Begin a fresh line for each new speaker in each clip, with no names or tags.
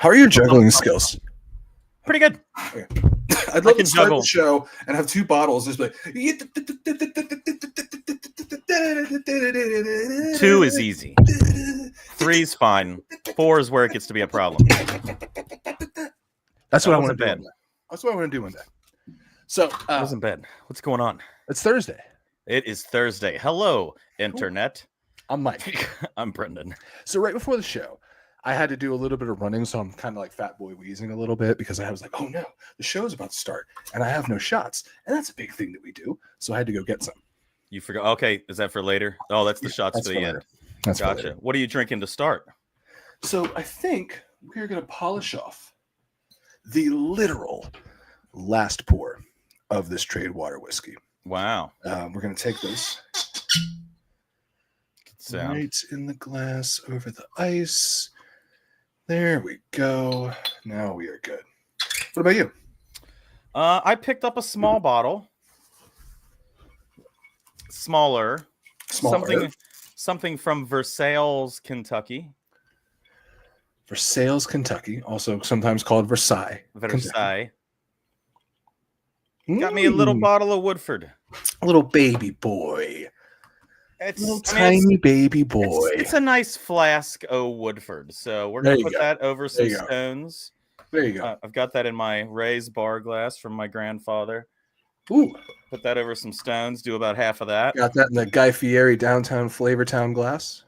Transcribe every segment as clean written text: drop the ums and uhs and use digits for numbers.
How are your juggling skills?
Pretty good.
Okay. I'd love to start the show and have two bottles. Just like
2 is easy. 3 is fine. 4 is where it gets to be a problem.
That's what I want to do. That's what I want to do one day. So,
I was in bed. What's going on?
It's Thursday.
It is Thursday. Hello, Internet.
I'm Mike.
I'm Brendan.
So right before the show, I had to do a little bit of running, so I'm kind of like fat boy wheezing a little bit because I was like, oh no, the show is about to start and I have no shots. And that's a big thing that we do. So I had to go get some.
You forgot. Okay. Is that for later? Oh, that's the shots for the end.
That's
gotcha. What are you drinking to start?
So I think we're going to polish off the literal last pour of this trade water whiskey.
Wow.
We're going to take this right in the glass over the ice. There we go. Now we are good. What about you?
I picked up a small bottle. Smaller. Something from Versailles, Kentucky.
Versailles, Kentucky, also sometimes called Versailles.
Versailles. Got me a little bottle of Woodford.
A little baby boy. Tiny baby boy.
It's a nice flask of Woodford. So we're going to put that over some stones.
There you go.
I've got that in my raised bar glass from my grandfather.
Ooh.
Put that over some stones. Do about half of that.
Got that in the Guy Fieri Downtown Flavortown glass.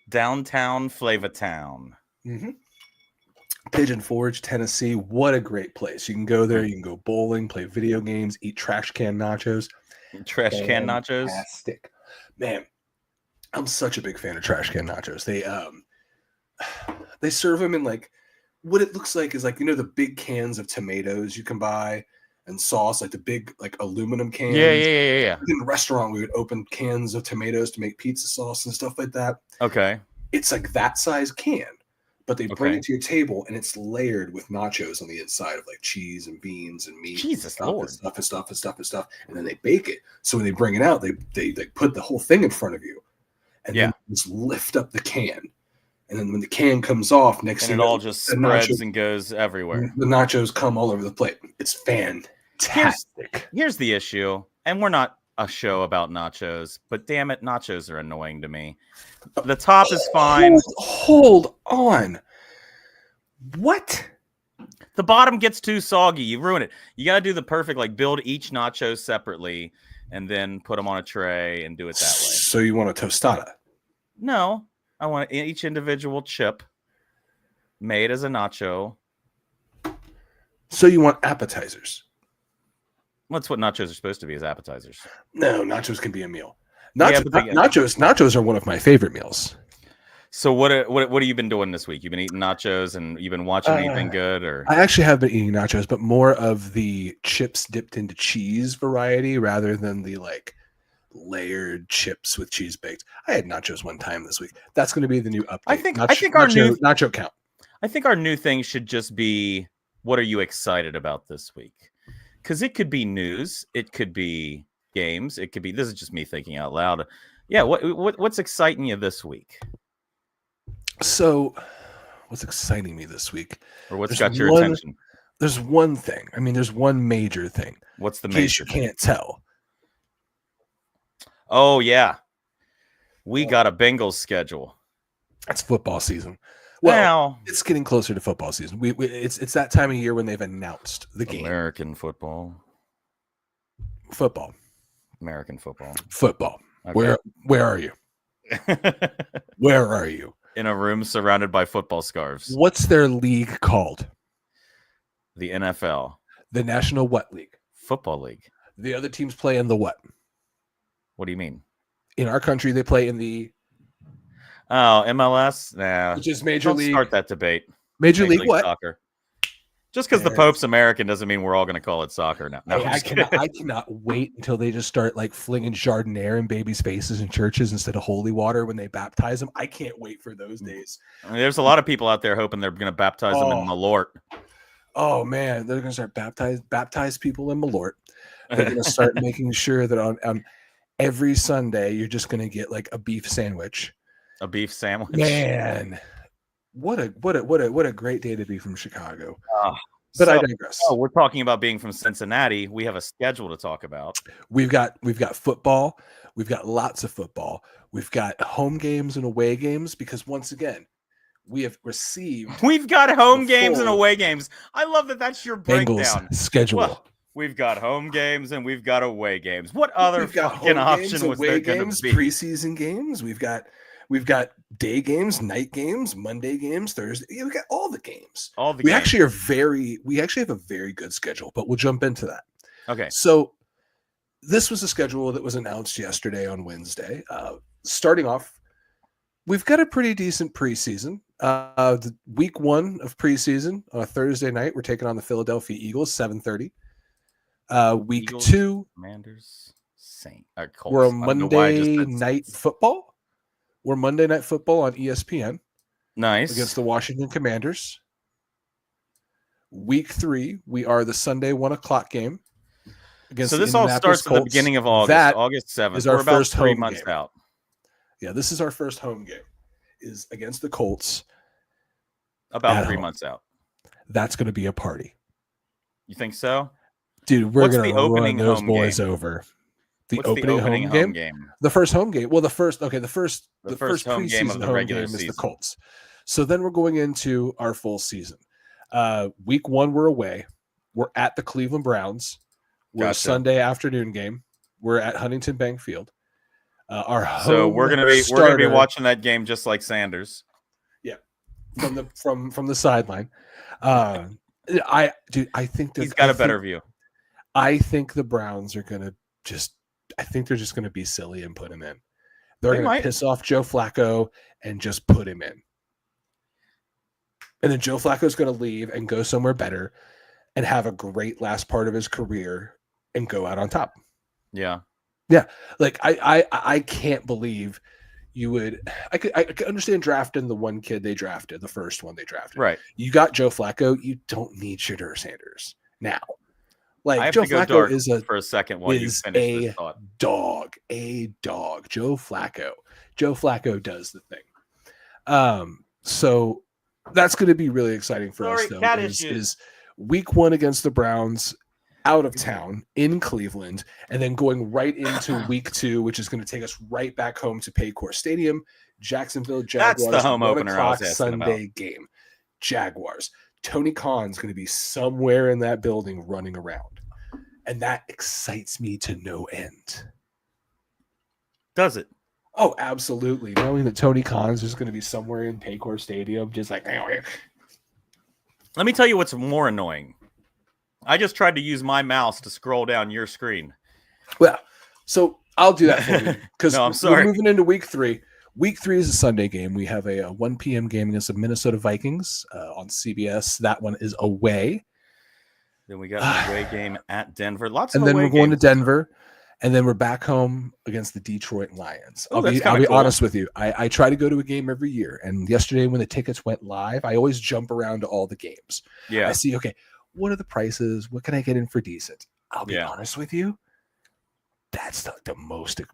Downtown Flavortown.
Mm-hmm. Pigeon Forge, Tennessee. What a great place. You can go there. You can go bowling, play video games, eat trash can nachos.
Trash can nachos?
Fantastic. Man, I'm such a big fan of trash can nachos. They serve them in like what it looks like is like, you know, the big cans of tomatoes you can buy and sauce, like the big like aluminum cans.
Yeah.
In the restaurant, we would open cans of tomatoes to make pizza sauce and stuff like that.
Okay.
It's like that size can, but they bring it to your table and it's layered with nachos on the inside of like cheese and beans and meat.
Jesus Lord.
And stuff. And then they bake it. So when they bring it out, they put the whole thing in front of you. And then just lift up the can. And then when the can comes off, next thing
it all just spreads and goes everywhere.
The nachos come all over the plate. It's fantastic.
Here's the issue. And we're not a show about nachos, but damn it, nachos are annoying to me. The top is fine.
Hold on. What?
The bottom gets too soggy. You ruin it. You got to do the perfect, like build each nacho separately and then put them on a tray and do it that way.
So you want a tostada?
No, I want each individual chip made as a nacho.
So you want appetizers?
That's what nachos are supposed to be, as appetizers.
No, nachos can be a meal. Nachos are one of my favorite meals.
So what have you been doing this week? You've been eating nachos and you've been watching anything good? Or
I actually have been eating nachos, but more of the chips dipped into cheese variety rather than the like layered chips with cheese baked. I had nachos one time this week. That's going to be the new update.
I think our new
nacho count.
I think our new thing should just be, what are you excited about this week? Because it could be news, it could be games, it could be. This is just me thinking out loud. Yeah, what's exciting you this week?
So, what's exciting me this week?
Or what's got your attention?
There's one thing. I mean, there's one major thing.
What's the
major thing? You can't tell.
Oh, yeah. We got a Bengals schedule.
It's football season. Well, it's getting closer to football season. It's that time of year when they've announced the game.
American football. American football.
Football. Okay. Where are you? Where are you?
In a room surrounded by football scarves.
What's their league called?
The NFL.
The National what league?
Football League.
The other teams play in the what?
What do you mean?
In our country, they play in the...
Oh, MLS? Nah.
Which is Major League...
Start that debate.
Major League what?
Soccer. Just because the Pope's American doesn't mean we're all going to call it soccer now. No,
I cannot wait until they just start like flinging Jardiniere in babies' faces in churches instead of holy water when they baptize them. I can't wait for those days.
I mean, there's a lot of people out there hoping they're going to baptize them in Malort.
Oh man, they're going to start baptize people in Malort. They're going to start making sure that on every Sunday you're just going to get like a beef sandwich.
A beef sandwich.
Man, what a great day to be from Chicago.
Uh,
But I
so,
digress.
we're talking about being from Cincinnati. We have a schedule to talk about.
We've got football. We've got lots of football. We've got home games and away games because once again, we have received
We've got home
the
games and
full
away games. I love that that's your breakdown.
Bengals schedule.
Well, we've got home games and we've got away games. What other
We've got
fucking
home
option
games,
was
away
there going
games,
to be?
preseason games. We've got day games, night games, Monday games, Thursday. Yeah, we got all the games.
All the
We
games.
we actually have a very good schedule, but we'll jump into that.
Okay.
So this was a schedule that was announced yesterday on Wednesday. Starting off, we've got a pretty decent preseason. The week 1 of preseason on a Thursday night, we're taking on the Philadelphia Eagles, 7:30. Week
Eagles,
2,
Commanders, Saints.
we're a Monday night football. We're Monday Night Football on ESPN.
Nice.
Against the Washington Commanders. Week 3, we are the Sunday 1:00 game.
So this all starts at the beginning of August.
That
August 7th.
is our
We're about
first
3
home
months
game.
out.
Yeah, this is our first home game. Is against the Colts.
About 3 months out.
That's going to be a party.
You think so?
Dude, we're going to
opening
run those
home
boys
game?
over.
What's the opening home game?
The first home game. Well, the first
home
preseason
game of the
home
regular
game
season
is the Colts. So then we're going into our full season. Week 1, we're away. We're at the Cleveland Browns. We're a Sunday afternoon game. We're at Huntington Bank Field.
So we're gonna be watching that game just like Sanders.
Yeah, from the sideline. I think that
he's got a better view.
I think the Browns are gonna I think they're just gonna be silly and put him in. They're gonna piss off Joe Flacco and just put him in. And then Joe Flacco's gonna leave and go somewhere better and have a great last part of his career and go out on top.
Yeah.
Yeah. Like I can't believe you would. I could understand drafting the one kid they drafted, the first one they drafted.
Right.
You got Joe Flacco. You don't need Shedeur Sanders now. Like
I have
Joe
to go
Flacco
dark
is
for a second while you finish this thought.
A dog. Joe Flacco does the thing. So that's going to be really exciting for us though. Is week 1 against the Browns out of town in Cleveland, and then going right into week 2, which is going to take us right back home to Paycor Stadium, Jacksonville Jaguars.
That's the home opener I was asking
Sunday
about.
Game. Jaguars. Tony Khan's going to be somewhere in that building running around, and that excites me to no end.
Does it?
Oh, absolutely. Knowing that Tony Khan's just going to be somewhere in Paycor Stadium, just like.
Let me tell you what's more annoying. I just tried to use my mouse to scroll down your screen.
Well, so I'll do that for you because
no, I'm sorry.
We're moving into week 3. Week 3 is a Sunday game. We have a 1 p.m. game against the Minnesota Vikings on CBS. That one is away.
Then we got an away game at Denver. Lots of
and then
away
we're going
games.
to Denver, and then we're back home against the Detroit Lions.
Oh,
I'll be honest with you. I try to go to a game every year, and yesterday when the tickets went live, I always jump around to all the games.
Yeah,
I see. Okay, what are the prices? What can I get in for decent? I'll be honest with you. That's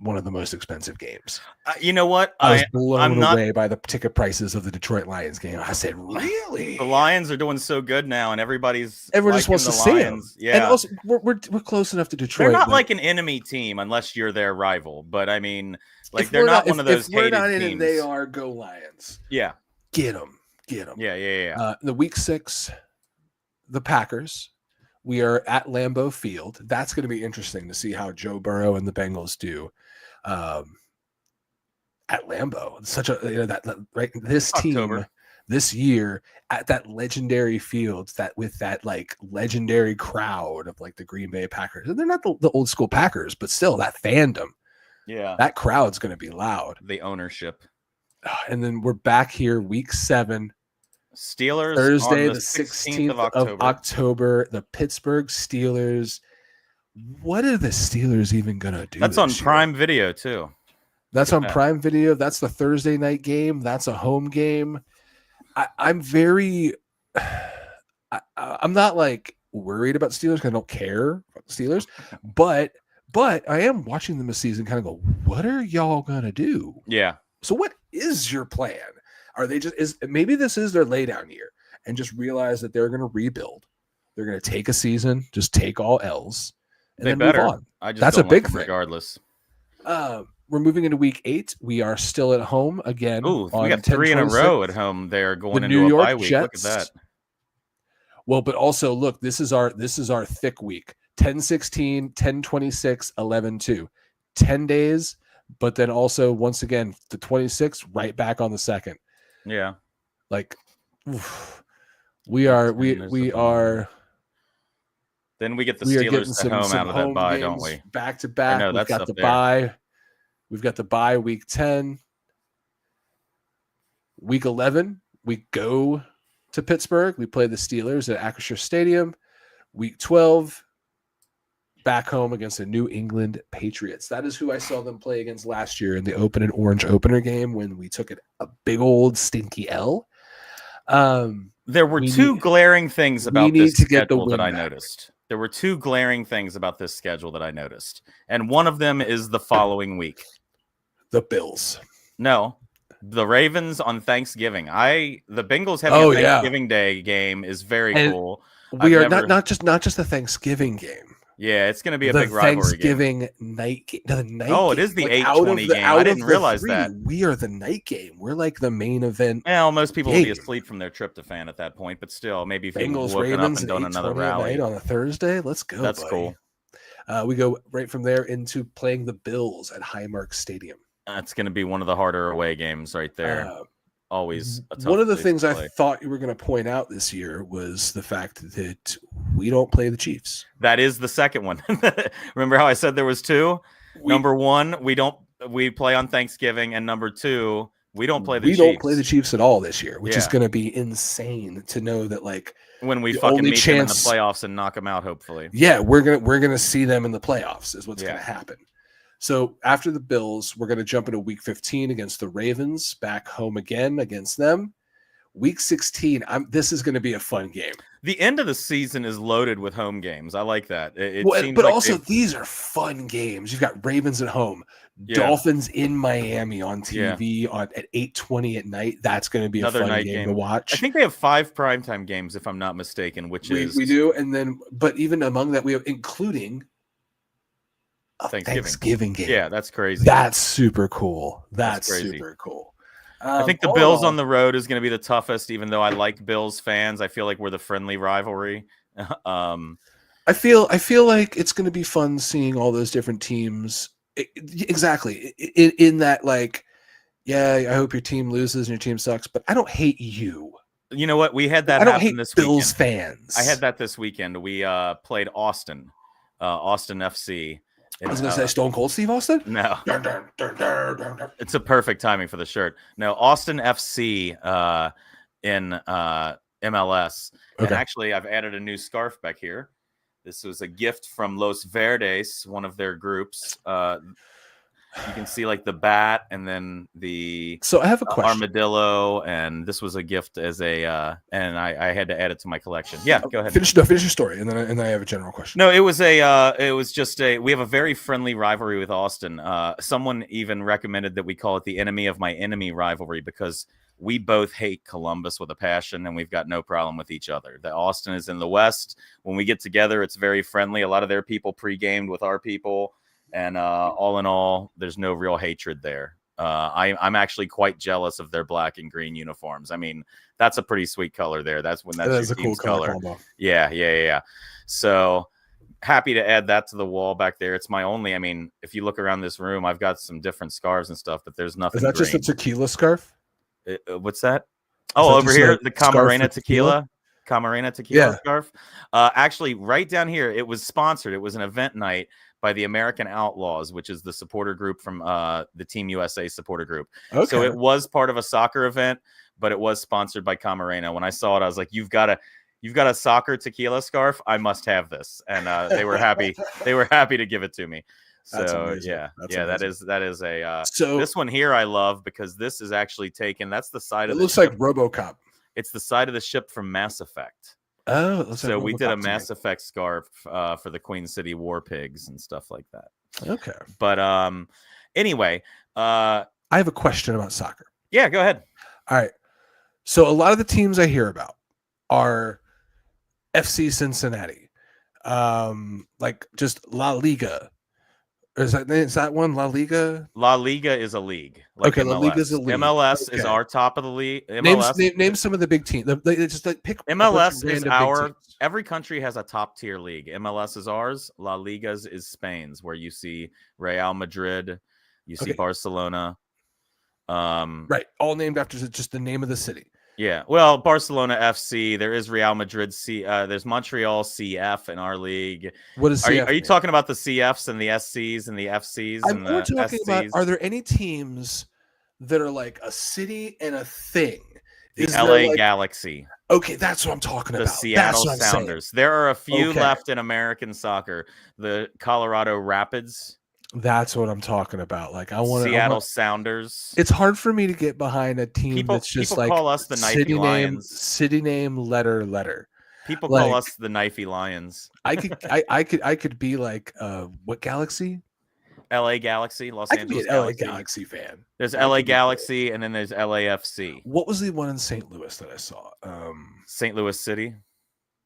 one of the most expensive games.
You know what?
I was blown away by the ticket prices of the Detroit Lions game. I said, really?
The Lions are doing so good now, and everyone just wants
to see them.
Yeah,
and also we're close enough to Detroit.
They're not like an enemy team unless you're their rival. But I mean, like they're not one of those hated teams. If we're not in it,
they are. Go Lions.
Yeah,
get them.
Yeah.
The week 6, the Packers. We are at Lambeau Field. That's going to be interesting to see how Joe Burrow and the Bengals do at Lambeau. Such a right this
October.
Team this year at that legendary field with that like legendary crowd of like the Green Bay Packers. And they're not the old school Packers, but still that fandom.
Yeah,
that crowd's going to be loud.
The ownership.
And then we're back here week 7.
Steelers
Thursday,
on
the 16th of October, the Pittsburgh Steelers. What are the Steelers even going to do?
That's on Prime Video, too.
That's on Prime Video. That's the Thursday night game. That's a home game. I'm not like worried about Steelers because I don't care about the Steelers, but I am watching them this season kind of go, what are y'all going to do?
Yeah.
So what is your plan? Are they just maybe this is their laydown year and just realize that they're going to rebuild. They're going to take a season, just take all L's, and then move on.
I just
That's
don't
a big
like them
thing.
regardless.
We're moving into week 8. We are still at home again.
Ooh, we got 3 in a row at home. They're going into a bye week. Look at that.
Well, but also look, this is our thick week. 10-16, 10-26, 11-2. 10 days, but then also once again the 26th right back on the 2nd.
Yeah.
Like we are.
Then we get the Steelers at home out of that bye, don't we?
Back to back.
No,
We've got the bye. We've got the bye week 10. Week 11, we go to Pittsburgh. We play the Steelers at Acrisure Stadium. Week 12, back home against the New England Patriots. That is who I saw them play against last year in the open and orange opener game when we took a big old stinky L.
There were two glaring things about this schedule that I noticed. There were two glaring things about this schedule that I noticed. And one of them is the following week.
The Bills.
No. The Ravens on Thanksgiving. The Bengals having a Thanksgiving Day game is very cool.
We are not just the Thanksgiving game.
Yeah, it's going to be a big rivalry
game. Night game. The night
game.
It
is the 8:20 game. I didn't realize that.
We are the night game. We're like the main event.
Well, most people will be asleep from their tryptophan at that point, but still, maybe if
Bengals,
woken
Ravens,
up and done another rally
on a Thursday. Let's go.
That's cool.
We go right from there into playing the Bills at Highmark Stadium.
That's going to be one of the harder away games right there. Always a tough
one of the
place
things
to
I
play.
thought you were going to point out this year was the fact that we don't play the Chiefs.
That is the second one. Remember how I said there was two? Number one, we play on Thanksgiving, and number two, we don't play the Chiefs.
We don't play the Chiefs at all this year, which is going to be insane to know that
when we fucking meet them in the playoffs and knock them out, hopefully.
Yeah, we're gonna see them in the playoffs is what's gonna happen. So after the Bills, we're going to jump into week 15 against the Ravens, back home again against them. Week 16, this is going to be a fun game.
The end of the season is loaded with home games. I like that.
But also, these are fun games. You've got Ravens at home, Dolphins in Miami on TV at 8:20 at night. That's going to be another fun game to watch.
I think they have 5 primetime games, if I'm not mistaken, we
do. And then, but even among that, we have including Thanksgiving game.
Yeah, that's crazy.
That's super cool. That's super cool.
I think the Bills on the road is going to be the toughest, even though I like Bills fans. I feel like we're the friendly rivalry.
I feel like it's going to be fun seeing all those different teams. Exactly. In that, I hope your team loses and your team sucks, but I don't hate you.
You know what? We had that happen this weekend.
Bills fans.
I had that this weekend. We played Austin FC.
I was going to say Stone Cold Steve Austin?
No. It's a perfect timing for the shirt. No, Austin FC in MLS. Okay. And actually, I've added a new scarf back here. This was a gift from Los Verdes, one of their groups. You can see the bat and then the
so I have a question.
Armadillo, and this was a gift as and I had to add it to my collection. Yeah, go ahead.
Finish your story, and then I have a general question.
No, it was we have a very friendly rivalry with Austin. Someone even recommended that we call it the enemy of my enemy rivalry because we both hate Columbus with a passion, and we've got no problem with each other. The Austin is in the West. When we get together, it's very friendly. A lot of their people pre-gamed with our people. And all in all, there's no real hatred there. I'm actually quite jealous of their black and green uniforms. I mean, that's a pretty sweet color there. That's your team's color. Yeah. So happy to add that to the wall back there. It's my only. I mean, if you look around this room, I've got some different scarves and stuff, but there's nothing.
Is that just a tequila scarf?
What's that? Oh, over here, the Camarena tequila. Camarena tequila scarf. Actually, right down here, it was sponsored. It was an event night by the American Outlaws, which is the supporter group from the Team USA supporter group. Okay. So it was part of a soccer event, but it was sponsored by Camarena. When I saw it, I was like, "You've got a soccer tequila scarf. I must have this." And they were happy. They were happy to give it to me. So that is a. So this one here I love because this is actually taken. That's the side of.
It looks like RoboCop.
It's the side of the ship from Mass Effect.
Oh,
so we did a Mass Effect scarf for the Queen City War Pigs and stuff like that.
Okay.
But anyway,
I have a question about soccer.
Yeah, go ahead.
All right. So a lot of the teams I hear about are FC Cincinnati, like just La Liga. Is that one La Liga?
La Liga is a league like
Okay, La Liga is a
MLS.
league.
MLS is
Okay,
our top of the league.
name some of the big teams. Just like pick a bunch of
MLS is
random big teams.
every country has a top tier league. MLS is ours. La Liga's is Spain's, where you see Real Madrid, you see
Okay,
Barcelona.
right, all named after just the name of the city.
Yeah, well, Barcelona FC. There is Real Madrid C. There's Montreal CF in our league.
What is CF?
Are you talking about the CFs and the SCs and the FCs
I'm
and
more
the
talking about,
SCs?
are there any teams that are like a city and a thing?
The
Is there
LA
like,
Galaxy,
okay, that's what I'm talking
the
about.
Seattle
That's what I'm
Sounders.
saying.
There are a few
Okay.
left in American soccer. The Colorado Rapids,
That's what I'm talking about. Like
Seattle Sounders.
It's hard for me to get behind a team
People
that's just
people
like
call us the Knifey Lions.
city name, letter.
People
Like,
call us the Knifey Lions.
I could be like, what galaxy?
LA Galaxy, Los
I could be
Angeles
an LA
Galaxy.
Galaxy fan.
There's
That
LA
could be
Galaxy, and then there's LAFC.
What was the one in St. Louis that I saw?
St. Louis City.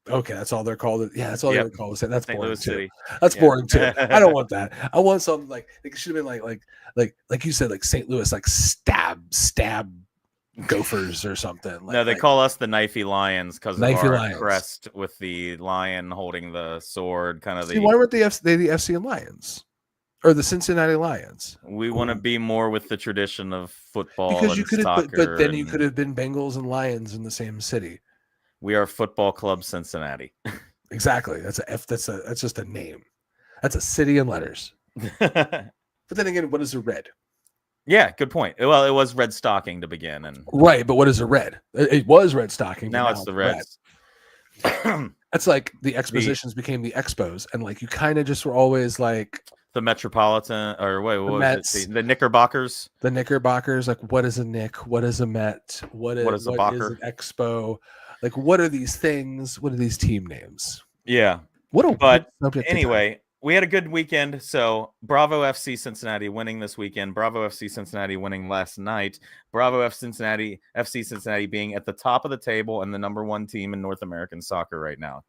Okay, that's all they're called. Yeah, that's all
Yep.
they were called. That's
St.
boring
Louis
too.
City.
That's
Yeah.
boring too. I don't want that. I want something like it should have been like you said, like St. Louis, like stab Gophers or something.
No, they
like,
call us the Knifey Lions because of
Knifey
our
Lions.
crest with the lion holding the sword. Kind of
See, why weren't they the FC Lions or the Cincinnati Lions?
We want to be more with the tradition of football
Because you
and
could have,
soccer.
but then you could have been Bengals and Lions in the same city.
We are Football Club Cincinnati.
Exactly. That's just a name. That's a city in letters. But then again, what is a red?
Yeah, good point. Well, it was red stocking to begin, and
right. But what is a red? It was red stocking.
Now it's the Reds.
That's like the expositions became the expos, and like you kind of just were always like
the Metropolitan, or wait, what
Mets,
was it? The Knickerbockers.
The Knickerbockers. Like, what is a Nick? What is a Met? What is
an
expo? Like, what are these things? What are these team names?
Yeah.
But
anyway, we had a good weekend. So Bravo FC Cincinnati winning this weekend. Bravo FC Cincinnati winning last night. Bravo FC Cincinnati being at the top of the table and the number one team in North American soccer right now.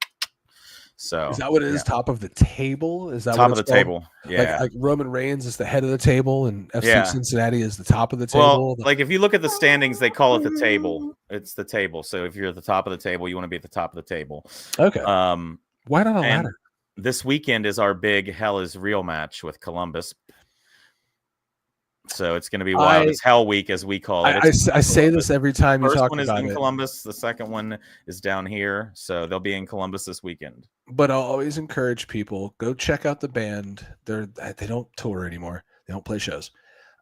So
is that what it is? Top of the table? Is that
top
what
of the table? Yeah.
Like Roman Reigns is the head of the table, and FC Cincinnati is the top of the table.
Well, like if you look at the standings, they call it the table. It's the table. So if you're at the top of the table, you want to be at the top of the table.
Okay. Why not a ladder?
This weekend is our big Hell is Real match with Columbus. So it's going to be wild. It's Hell Week, as we call it.
I say this every time you talk about it.
First one is in Columbus. The second one is down here. So they'll be in Columbus this weekend.
But I'll always encourage people, go check out the band. They don't tour anymore. They don't play shows.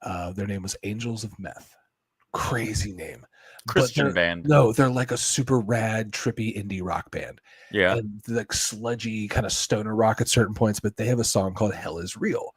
Their name was Angels of Meth. Crazy name.
Christian band.
No, they're like a super rad, trippy indie rock band.
Yeah.
And like sludgy kind of stoner rock at certain points, but they have a song called Hell is Real.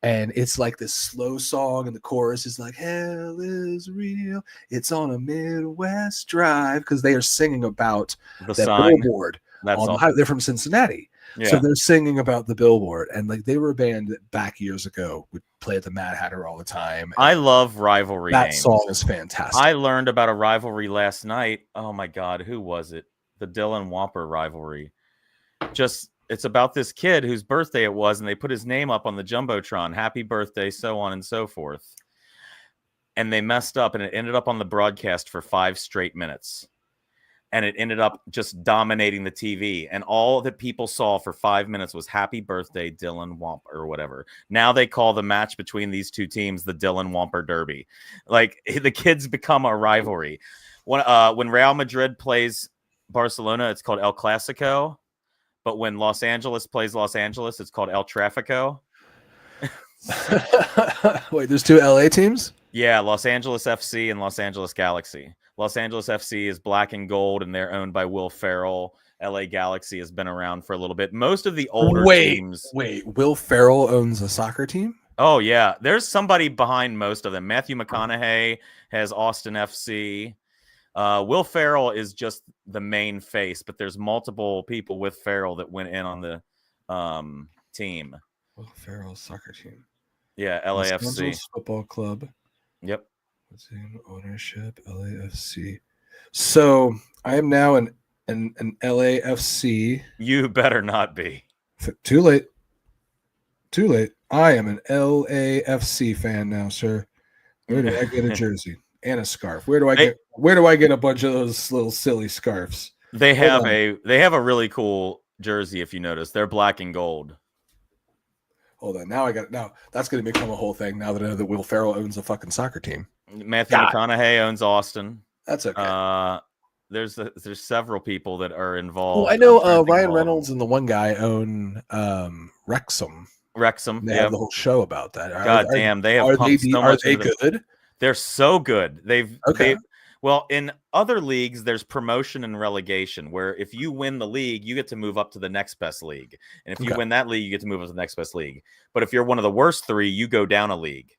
And it's like this slow song, and the chorus is like, hell is real. It's on a Midwest drive, because they are singing about
the
that
sign.
billboard. They're from Cincinnati.
Yeah.
So they're singing about the billboard. And like they were a band that back years ago would play at the Mad Hatter all the time.
I love rivalry
that
games.
song is fantastic.
I learned about a rivalry last night. Oh my God, who was it? The Dylan Whopper rivalry. It's about this kid whose birthday it was, and they put his name up on the Jumbotron. Happy birthday, so on and so forth. And they messed up, and it ended up on the broadcast for 5 straight minutes. And it ended up just dominating the TV. And all that people saw for 5 minutes was happy birthday, Dylan Whopper, or whatever. Now they call the match between these two teams the Dylan Whopper Derby. Like, the kids become a rivalry. When Real Madrid plays Barcelona, it's called El Clasico. But when Los Angeles plays Los Angeles, it's called El Trafico.
Wait, there's 2 LA teams?
Yeah, Los Angeles FC and Los Angeles Galaxy. Los Angeles FC is black and gold, and they're owned by Will Ferrell. LA Galaxy has been around for a little bit. Most of the older teams...
Wait, Will Ferrell owns a soccer team?
Oh, yeah. There's somebody behind most of them. Matthew McConaughey has Austin FC. Will Ferrell is just the main face, but there's multiple people with Ferrell that went in on the team.
Will Ferrell's soccer team.
Yeah, LAFC.
Football Club.
Yep.
What's in ownership? LAFC. So I am now an LAFC.
You better not be.
Too late. Too late. I am an LAFC fan now, sir. Where do I get a jersey and a scarf? Where do I get a bunch of those little silly scarves?
They have a really cool jersey, if you notice. They're black and gold.
Hold on. Now that's going to become a whole thing now that I know that Will Ferrell owns a fucking soccer team.
Matthew McConaughey owns Austin.
That's okay.
There's several people that are involved.
Well, I know Ryan Reynolds and the one guy own Wrexham. They have the whole show about that.
God damn, they have pumped so much.
Are they good?
They're so good. Well, in other leagues, there's promotion and relegation, where if you win the league, you get to move up to the next best league. And if you win that league, you get to move up to the next best league. But if you're one of the worst three, you go down a league.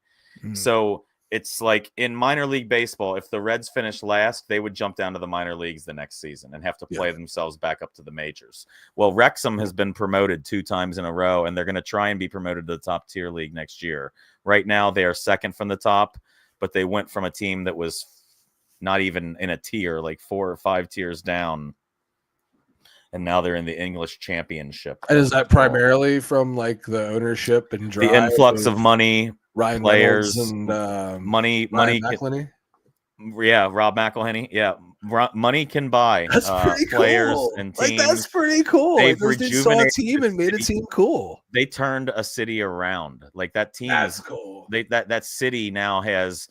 So it's like in minor league baseball, if the Reds finished last, they would jump down to the minor leagues the next season and have to play themselves back up to the majors. Well, Wrexham has been promoted 2 times in a row, and they're going to try and be promoted to the top tier league next year. Right now, they are second from the top, but they went from a team that was not even in a tier, like 4 or 5 tiers down, and now they're in the English Championship.
And is that primarily from like the ownership and
the influx of money,
Ryan
players,
and
money?
McElhenney?
Yeah, Rob McElhenney. Yeah, money can buy players and teams.
Like, that's pretty cool.
They've
those dudes saw a team and made a team cool.
They turned a city around. Like that team is
cool.
That city now has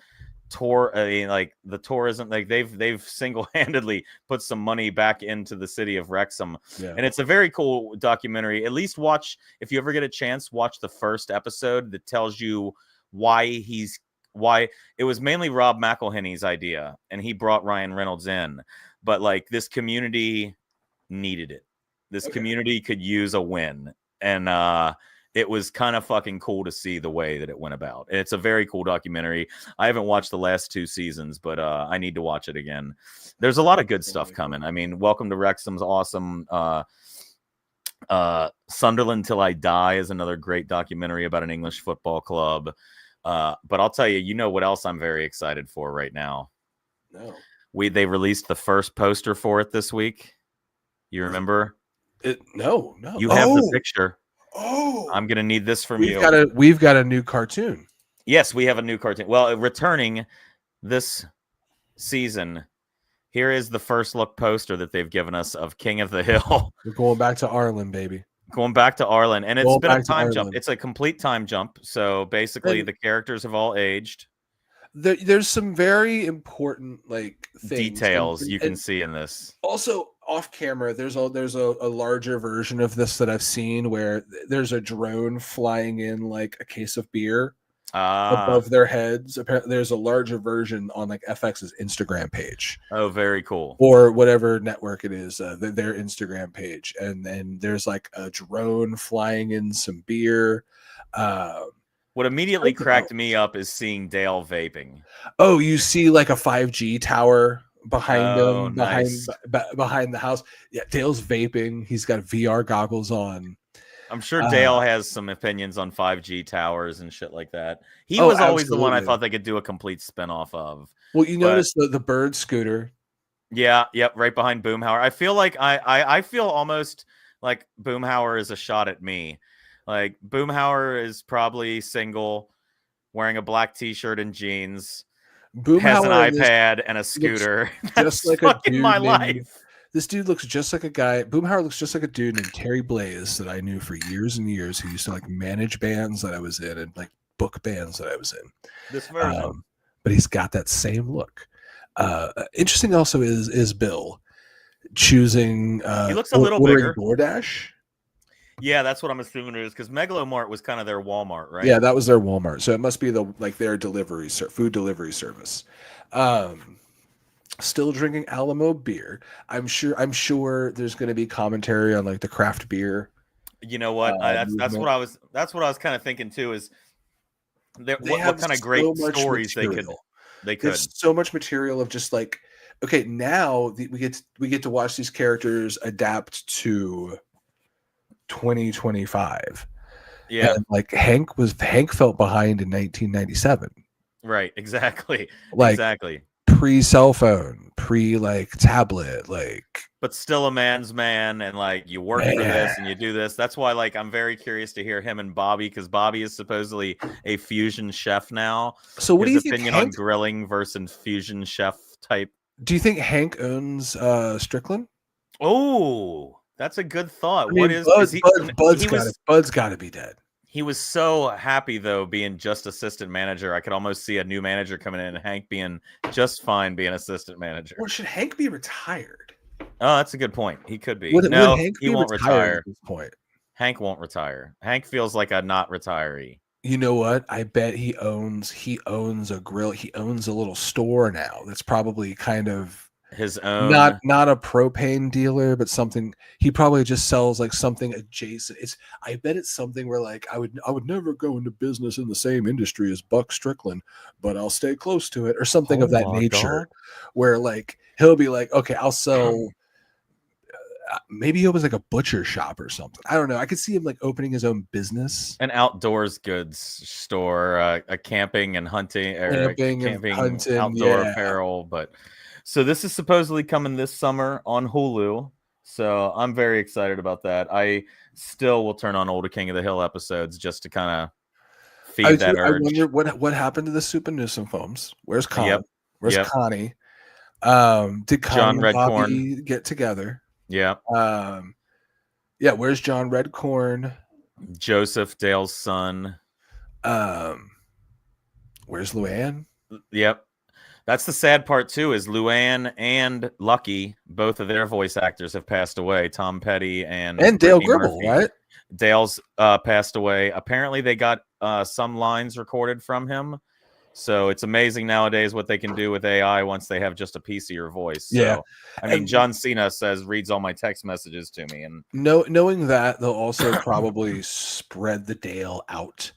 like the tourism, like they've single-handedly put some money back into the city of Wrexham. And it's a very cool documentary. At least watch, if you ever get a chance, watch the first episode that tells you why it was mainly Rob McElhenney's idea, and he brought Ryan Reynolds in, but like this community needed it. This community could use a win, and it was kind of fucking cool to see the way that it went about. And it's a very cool documentary. I haven't watched the last 2 seasons, but I need to watch it again. There's a lot of good stuff coming. I mean, Welcome to Wrexham's awesome. Sunderland Till I Die is another great documentary about an English football club. But I'll tell you, you know what else I'm very excited for right now?
No.
They released the first poster for it this week. You remember?
No.
You have the picture.
Oh,
I'm gonna need this from
you.
you.
We've got a new cartoon.
Yes, we have a new cartoon. Well, returning this season, here is the first look poster that they've given us of King of the Hill.
We're going back to Ireland, baby.
Going back to Ireland, and it's been a time jump. It's a complete time jump. So basically, the characters have all aged.
There's some very important things,
details you can see in this.
Also, off camera, there's a larger version of this that I've seen where there's a drone flying in like a case of beer above their heads. Apparently, there's a larger version on like FX's Instagram page.
Oh, very cool.
Or whatever network it is, their Instagram page, and then there's like a drone flying in some beer.
What immediately cracked me up is seeing Dale vaping.
Oh, you see like a 5G tower behind him,
nice.
behind the house. Yeah, Dale's vaping. He's got VR goggles on.
I'm sure Dale has some opinions on 5G towers and shit like that. He was always the one I thought they could do a complete spinoff of.
Well, notice the bird scooter.
Yeah, yep, right behind Boomhauer. I feel like I feel almost like Boomhauer is a shot at me. Like Boomhauer is probably single, wearing a black t-shirt and jeans. Boomhauer has an iPad and a scooter. That's like fucking my life.
This dude looks just like a guy. Boomhauer looks just like a dude named Terry Blaze that I knew for years and years, who used to like manage bands that I was in and like book bands that I was in.
This version.
But he's got that same look. Interesting also is Bill choosing
he looks a little bigger.
DoorDash.
Yeah, that's what I'm assuming it is, because Megalomart was kind of their Walmart, right?
Yeah, that was their Walmart. So it must be their food delivery service. Still drinking Alamo beer. I'm sure there's going to be commentary on like the craft beer.
You know what? That's what I was kind of thinking too. Is what kind of great stories
material.
they could.
There's so much material of just like, okay, now we get to watch these characters adapt to 2025.
Yeah,
and like Hank felt behind in 1997.
Right, exactly.
Like,
exactly.
pre-cell phone, like tablet, like
but still a man's man, and like you work for this and you do this. That's why like I'm very curious to hear him and Bobby, because Bobby is supposedly a fusion chef now.
So what do
His
you think
opinion on grilling versus fusion chef type.
Do you think Hank owns Strickland?
Oh, that's a good thought.
I mean, Bud's got to be dead.
He was so happy though, being just assistant manager. I could almost see a new manager coming in and Hank being just fine being assistant manager.
Or should Hank be retired?
Oh, that's a good point. He could be.
Would Hank
he won't retire
at this point.
Hank won't retire. Hank feels like a not retiree.
You know what? I bet he owns a grill. He owns a little store now. That's probably kind of
his own,
not a propane dealer, but something. He probably just sells like something adjacent. I bet it's something where like I would never go into business in the same industry as Buck Strickland, but I'll stay close to it, or something of that nature. God. Where like he'll be like, okay, I'll sell. Maybe he opens like a butcher shop or something. I don't know. I could see him like opening his own business,
an outdoors goods store, a camping and hunting, or camping hunting, outdoor apparel. But so this is supposedly coming this summer on Hulu. So I'm very excited about that. I still will turn on older King of the Hill episodes just to kind of feed that urge.
I wonder what happened to the Super Newsom films. Where's Con?
Yep.
Where's Connie? Did Connie and Bobby get together?
Yeah.
Yeah. Where's John Redcorn?
Joseph, Dale's son.
Where's Luann?
Yep. That's the sad part too, is Luann and Lucky, both of their voice actors have passed away. Tom Petty and
Dale Gribble, right?
Dale's passed away. Apparently they got some lines recorded from him. So it's amazing nowadays what they can do with AI once they have just a piece of your voice.
Yeah.
So, I mean, John Cena reads all my text messages to me. And
knowing that, they'll also probably spread the Dale out.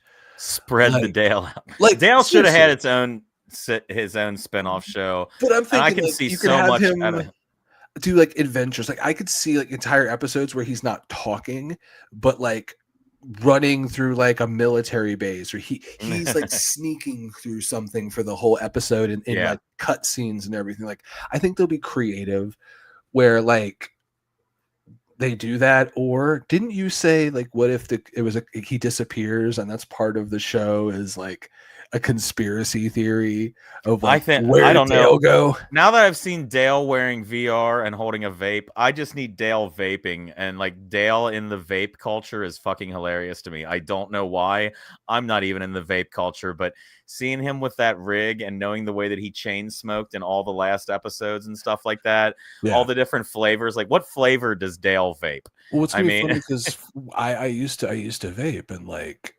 Like Dale should have had his own spinoff show.
But I'm thinking
I can see so much
him do like adventures. Like I could see like entire episodes where he's not talking, but like running through like a military base, or he's like sneaking through something for the whole episode in like cut scenes and everything. Like I think they'll be creative where like they do that. Or didn't you say like what if he disappears and that's part of the show, is like a conspiracy theory of like where I don't know. Go
now that I've seen Dale wearing VR and holding a vape, I just need Dale vaping, and like Dale in the vape culture is fucking hilarious to me. I don't know why. I'm not even in the vape culture, but seeing him with that rig and knowing the way that he chain smoked in all the last episodes and stuff like that, all the different flavors, like what flavor does Dale vape?
Well, it's funny because I used to vape, and like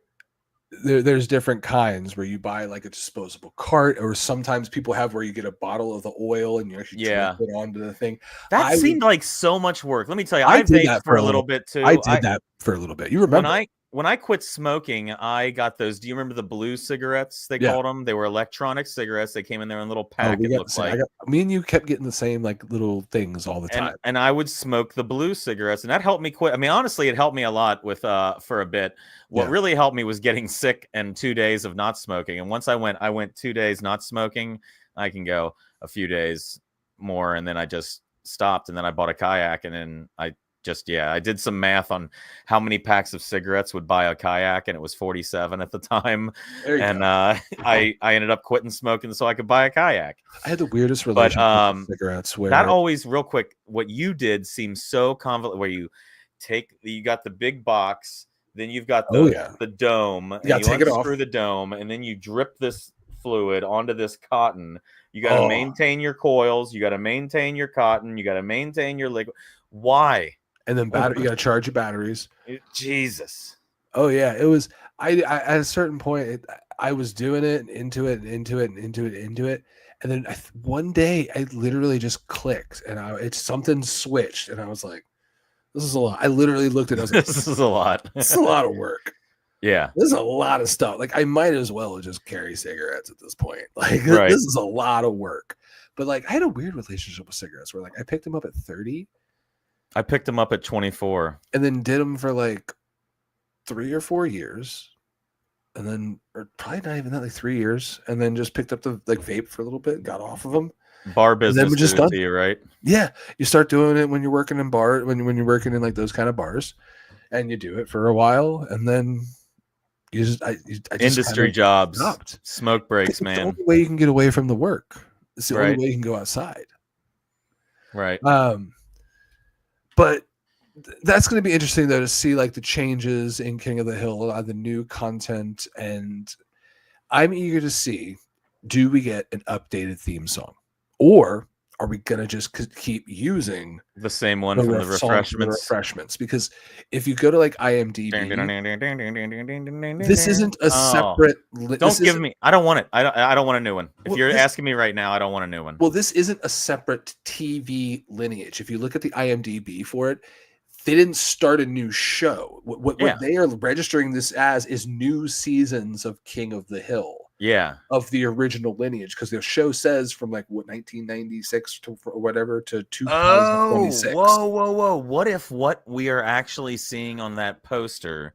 there's different kinds where you buy like a disposable cart, or sometimes people have where you get a bottle of the oil and you actually drip it onto the thing.
That seemed like so much work. Let me tell you, I did that for a little bit too.
I did that for a little bit. You remember
when I quit smoking, I got those. Do you remember the blue cigarettes? They called them. They were electronic cigarettes. They came in there in a little pack. It looked like
me and you kept getting the same like little things all the time.
And I would smoke the blue cigarettes, and that helped me quit. I mean, honestly, it helped me a lot with for a bit. What really helped me was getting sick and 2 days of not smoking. And once I went 2 days not smoking. I can go a few days more, and then I just stopped. And then I bought a kayak, and then I did some math on how many packs of cigarettes would buy a kayak, and it was 47 at the time. And I ended up quitting smoking so I could buy a kayak.
I had the weirdest relationship with cigarettes. Where
that always, real quick, what you did seems so convoluted. Where you got the big box, then you've got the dome, and you unscrew the dome, and then you drip this fluid onto this cotton. You got to maintain your coils. You got to maintain your cotton. You got to maintain your liquid. Why?
And then you got to charge your batteries.
Jesus.
Oh yeah, it was. I at a certain point, I was doing it, into it, and then one day I literally just clicked, and something switched, and I was like, "This is a lot." I literally looked at it. I was like,
"This is a lot.
This is a lot of work."
Yeah,
this is a lot of stuff. Like I might as well just carry cigarettes at this point. Like this is a lot of work. But like I had a weird relationship with cigarettes, where like I picked them up at 30.
I picked them up at 24.
And then did them for like 3 or 4 years. and then or probably not even that, like 3 years, and then just picked up the like vape for a little bit, got off of them,
Bar
and then
business
we're just
did it
done.
to you, right?
Yeah, you start doing it when you're working in bar when you're working in like those kind of bars, and you do it for a while, and then I just
Industry
kind of
jobs,
stopped.
smoke breaks,
It's the
man.
only way you can get away from the work. It's the only
Right.
way you can go outside.
Right.
But that's going to be interesting though to see like the changes in King of the Hill, the new content, and I'm eager to see, do we get an updated theme song, or are we going to just keep using
the same one from the
refreshments? Because if you go to like IMDb, this isn't a separate.
Don't give me. I don't want it. I don't want a new one. If you're asking me right now, I don't want a new one.
Well, this isn't a separate TV lineage. If you look at the IMDb for it, they didn't start a new show. What they are registering this as is new seasons of King of the Hill.
Yeah,
of the original lineage, because the show says from like 1996 to or whatever to 2026.
Whoa! What if what we are actually seeing on that poster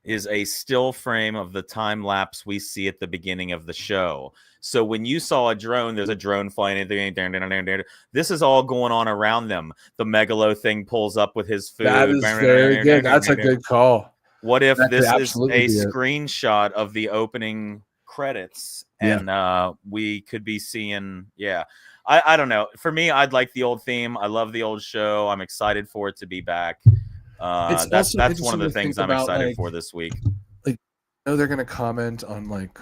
is a still frame of the time lapse we see at the beginning of the show? So when you saw a drone, there's a drone flying. This is all going on around them. The Megalo thing pulls up with his food.
That is very good. That's a good call.
What if this is a screenshot of the opening credits, and we could be seeing I don't know. For me, I'd like the old theme. I love the old show. I'm excited for it to be back. That's one of the things I'm excited for this week.
Like, they're going to comment on like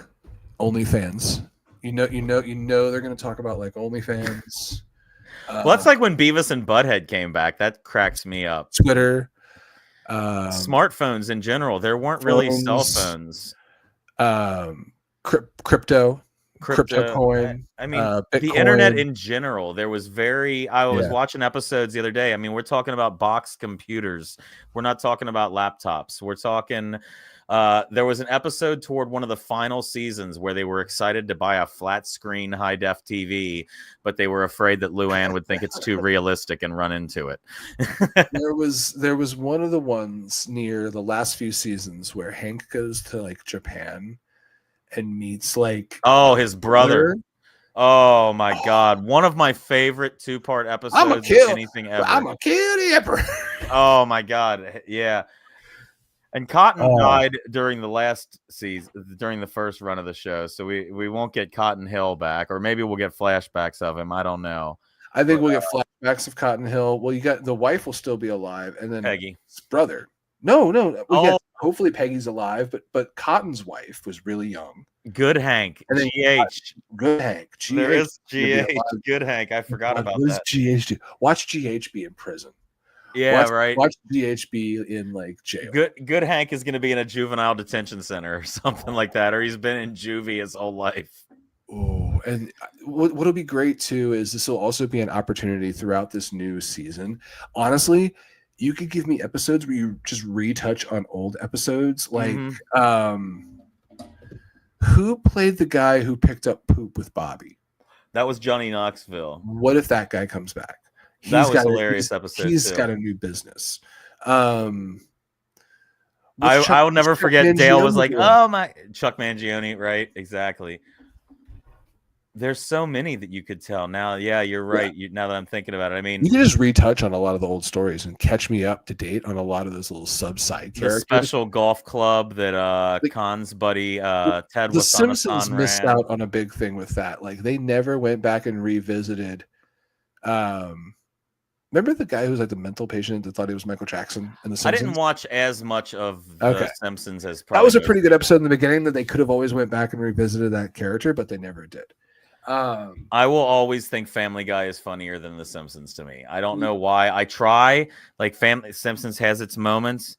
OnlyFans. You know they're going to talk about like OnlyFans.
Well, that's like when Beavis and Butthead came back. That cracks me up.
Twitter,
smartphones in general. There weren't really cell phones.
Crypto coin.
I mean, the internet in general. There was I was watching episodes the other day. I mean, we're talking about box computers. We're not talking about laptops. We're talking. There was an episode toward one of the final seasons where they were excited to buy a flat screen high def TV, but they were afraid that Luann would think it's too realistic and run into it.
There was one of the ones near the last few seasons where Hank goes to like Japan and meets like
his brother. Oh my god, one of my favorite 2-part episodes of anything ever.
I'm a kill the emperor.
Oh my god, yeah. And Cotton died during the last season, during the first run of the show, so we won't get Cotton Hill back, or maybe we'll get flashbacks of him. I don't know.
I think we'll get flashbacks of Cotton Hill. Well, you got the wife will still be alive, and then
Peggy's
brother. No. Hopefully Peggy's alive, but Cotton's wife was really young.
Good Hank.
And then
GH.
Good Hank. GH.
There is GH. Good Hank. I forgot about that.
What does GH do? Watch GH be in prison.
Yeah, right.
Watch GH be in like jail.
Good Hank is going to be in a juvenile detention center or something like that, or he's been in juvie his whole life.
Oh, and what'll be great too is this will also be an opportunity throughout this new season. Honestly, you could give me episodes where you just retouch on old episodes, like who played the guy who picked up poop with Bobby?
That was Johnny Knoxville.
What if that guy comes back?
That was a hilarious episode.
He's got a new business.
I'll never forget. Dale was like, "Oh my, Chuck Mangione," right? Exactly. There's so many that you could tell now. Yeah, you're right. Now that I'm thinking about it, I mean,
you can just retouch on a lot of the old stories and catch me up to date on a lot of those little side characters.
The special golf club that Khan's buddy Ted.
The Simpsons missed out on a big thing with that. Like they never went back and revisited. Remember the guy who was like the mental patient that thought he was Michael Jackson in The Simpsons?
I didn't watch as much of The Simpsons as
that was a pretty good episode in the beginning that they could have always went back and revisited that character, but they never did.
I will always think Family Guy is funnier than The Simpsons to me. I don't know why. I try. Like Simpsons has its moments.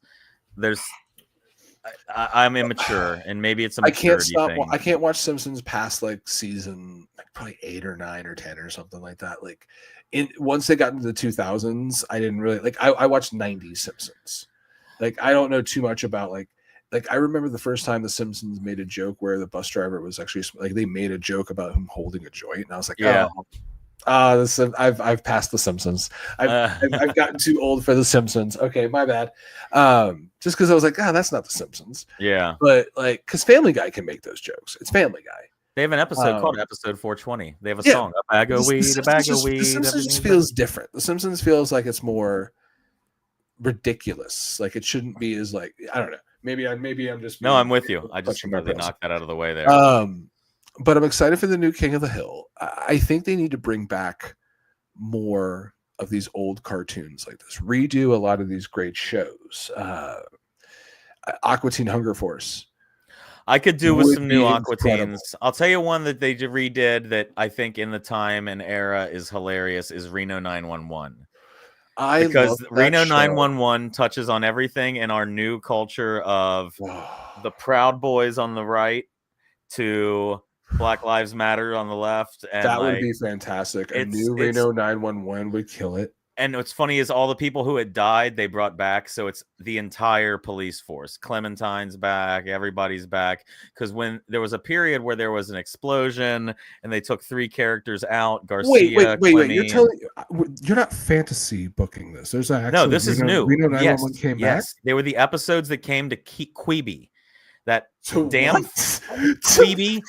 I'm immature, and maybe it's a maturity thing.
I can't watch Simpsons past like season like probably 8 or 9 or 10 or something like that. Like once they got into the 2000s, I didn't really like. I watched 90s Simpsons. Like I don't know too much about like I remember the first time the Simpsons made a joke where the bus driver was actually like they made a joke about him holding a joint, and I was like, I've passed The Simpsons. I've gotten too old for The Simpsons. Okay, my bad. Just because I was like, that's not The Simpsons.
Yeah.
But like, because Family Guy can make those jokes. It's Family Guy.
They have an episode called Episode 420. They have a
Yeah.
song, a bag of weed, a bag of weed.
The Simpsons just feels different. The Simpsons feels like it's more ridiculous. Like it shouldn't be as like, I don't know. Maybe I'm just
No, I'm with you. I just completely knocked that out of the way there.
But I'm excited for the new King of the Hill. I think they need to bring back more of these old cartoons like this. Redo a lot of these great shows. Aqua Teen Hunger Force.
I could do with some new Aqua Teens. I'll tell you one that they redid that I think in the time and era is hilarious is Reno 911. Because Reno 911 touches on everything in our new culture of the Proud Boys on the right to Black Lives Matter on the left. And
that would be fantastic. A new Reno 911 would kill it.
And what's funny is all the people who had died, they brought back. So it's the entire police force. Clementine's back. Everybody's back. Because when there was a period where there was an explosion and they took 3 characters out, Garcia,
wait. You're not fantasy booking this. There's actually
no, this is new.
Reno 911 came back.
They were the episodes that came to Quibi. That
damn
Quibi,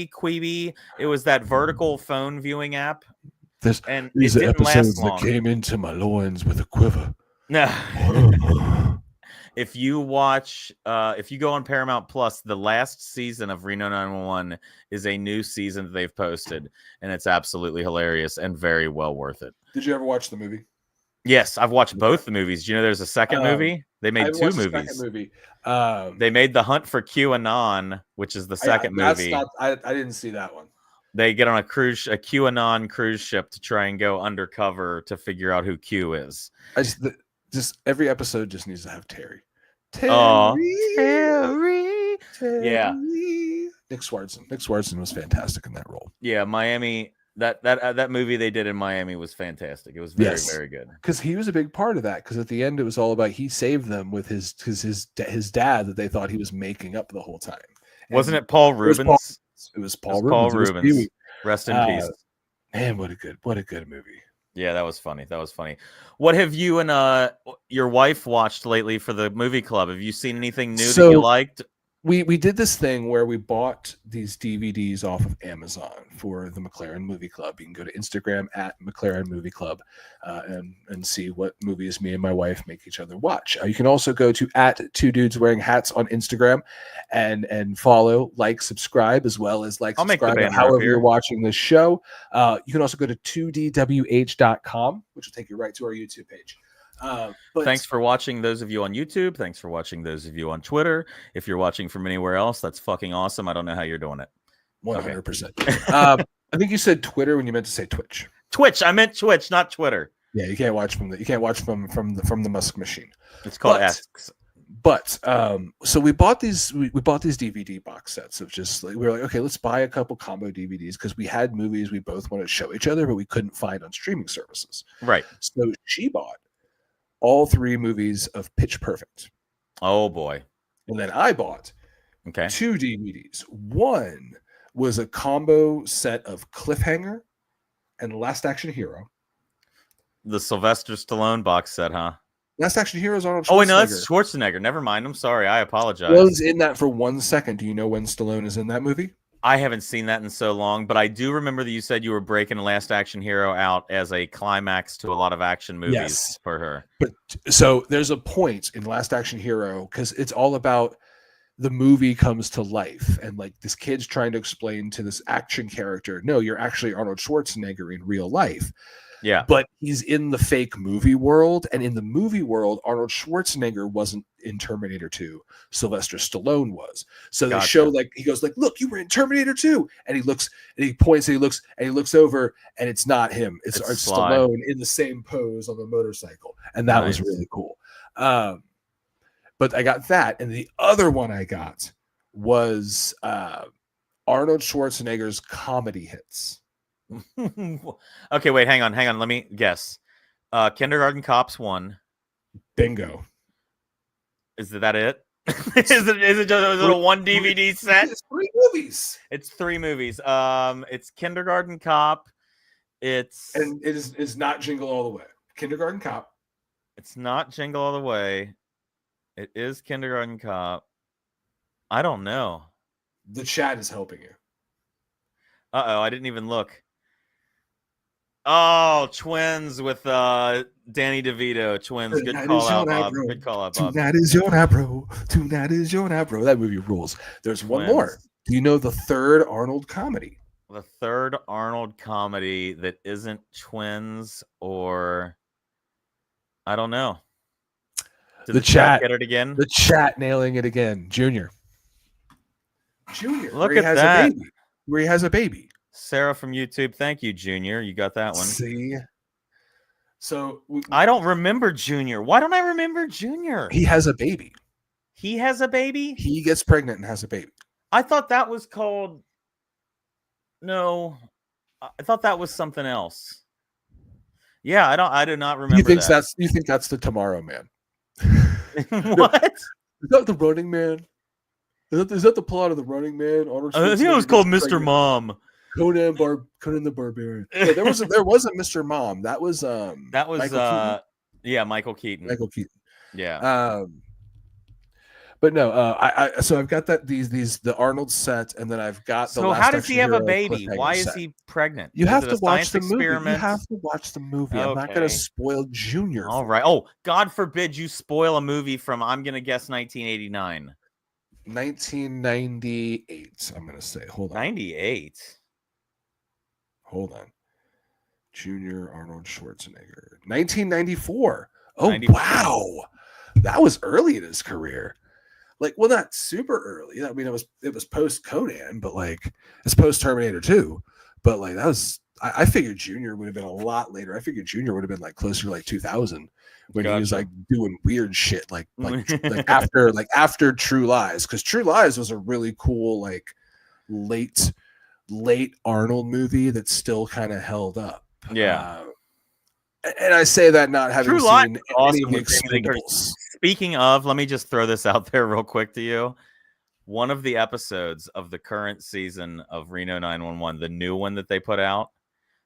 Quibi. It was that vertical phone viewing app. And
these are episodes that came into my loins with a quiver.
No. If you watch, if you go on Paramount Plus, the last season of Reno 911 is a new season that they've posted, and it's absolutely hilarious and very well worth it.
Did you ever watch the movie?
Yes, I've watched both the movies. Do you know there's a second movie? They made 2 movies. They made The Hunt for QAnon, which is the second movie.
I didn't see that one.
They get on a QAnon cruise ship to try and go undercover to figure out who Q is.
Just every episode just needs to have Terry.
Terry.
Yeah. Nick Swartzen was fantastic in that role.
Yeah, Miami. That movie they did in Miami was fantastic. It was very, very good.
Because he was a big part of that. Because at the end, it was all about he saved them with his dad that they thought he was making up the whole time.
Wasn't it Paul Rubens?
It was Paul Rubens.
Rest in peace.
Man, what a good movie.
Yeah, that was funny. What have you and your wife watched lately for the movie club? Have you seen anything new that you liked?
We did this thing where we bought these DVDs off of Amazon for the McLaren Movie Club. You can go to Instagram at McLaren Movie Club and see what movies me and my wife make each other watch. You can also go to at 2 Dudes Wearing Hats on Instagram and follow, like, subscribe, as well as subscribe however you're watching this show. You can also go to 2dwh.com, which will take you right to our YouTube page.
Thanks for watching, those of you on YouTube. Thanks for watching, those of you on Twitter. If you're watching from anywhere else, that's fucking awesome. I don't know how you're doing it.
100%. I think you said Twitter when you meant to say Twitch.
Twitch. I meant Twitch, not Twitter.
Yeah, you can't watch from the Musk machine.
It's called Asks.
But so we bought these DVD box sets of just like, we were like, okay, let's buy a couple combo DVDs because we had movies we both wanted to show each other, but we couldn't find on streaming services.
Right.
So she bought all 3 movies of Pitch Perfect.
Oh boy.
And then I bought 2 DVDs. One was a combo set of Cliffhanger and Last Action Hero.
The Sylvester Stallone box set, huh?
Last Action Hero is Arnold Schwarzenegger.
Oh, wait, no, that's Schwarzenegger. Never mind. I'm sorry. I apologize.
Stallone's in that for 1 second. Do you know when Stallone is in that movie?
I haven't seen that in so long, but I do remember that you said you were breaking Last Action Hero out as a climax to a lot of action movies for her.
But so there's a point in Last Action Hero because it's all about the movie comes to life and like this kid's trying to explain to this action character, no, you're actually Arnold Schwarzenegger in real life.
Yeah.
But he's in the fake movie world. And in the movie world, Arnold Schwarzenegger wasn't in Terminator 2. Sylvester Stallone was. So they show like, he goes like, look, you were in Terminator 2. And he looks and he points and he looks over and it's not him. It's Stallone in the same pose on the motorcycle. And that was really cool. But I got that. And the other one I got was Arnold Schwarzenegger's comedy hits.
Okay, wait, hang on. Let me guess. Kindergarten Cops 1.
Bingo.
Is that it? Is it a one DVD set?
It's 3 movies.
It's 3 movies. It's Kindergarten Cop.
And it's not Jingle All the Way. Kindergarten Cop.
It's not Jingle All the Way. It is Kindergarten Cop. I don't know.
The chat is helping you.
Uh-oh, I didn't even look. Oh, Twins with Danny DeVito. Twins. Good call out, Bob. Good call out, Bob.
Tonight is your night, bro. Tonight is your night, bro. That movie rules. There's one more. Do you know the third Arnold comedy?
The third Arnold comedy that isn't Twins or... I don't know. Did the chat get it again?
The chat nailing it again. Junior.
Look at that.
Where he has a baby.
Sarah from YouTube. Thank you, Junior. You got that one.
See? So
I don't remember Junior. Why don't I remember Junior?
He has a baby.
He has a baby?
He gets pregnant and has a baby.
I thought that was called... No. I thought that was something else. Yeah, I do not remember that.
You think that's the Tomorrow Man.
What?
Is that the Running Man? Is that the plot of the Running Man?
I think it was called Mr. Mom.
Conan the Barbarian. Yeah, there was a Mr. Mom. That was
Michael Keaton.
Michael Keaton.
Yeah.
But no, so I've got the Arnold set, and then I've got the.
So how does he have a baby? Why is he pregnant?
You have to watch the movie. You have to watch the movie. I'm not going to spoil Junior.
All right. Oh, God forbid you spoil a movie from, I'm going to guess 1989.
1998. I'm going to say. Hold on.
98.
Hold on. Junior Arnold Schwarzenegger. 1994. Oh
94.
Wow, that was early in his career. Like, well, not super early. I mean, it was post Conan, but like it's post Terminator 2. But like that was, I figured Junior would have been a lot later. I figured Junior would have been like closer to like 2000 when he was like doing weird shit, like after True Lies, because True Lies was a really cool like late Arnold movie that still kind of held up.
Yeah.
And I say that not having seen any of the Expendables.
Speaking of, let me just throw this out there real quick to you. One of the episodes of the current season of Reno 911, the new one that they put out,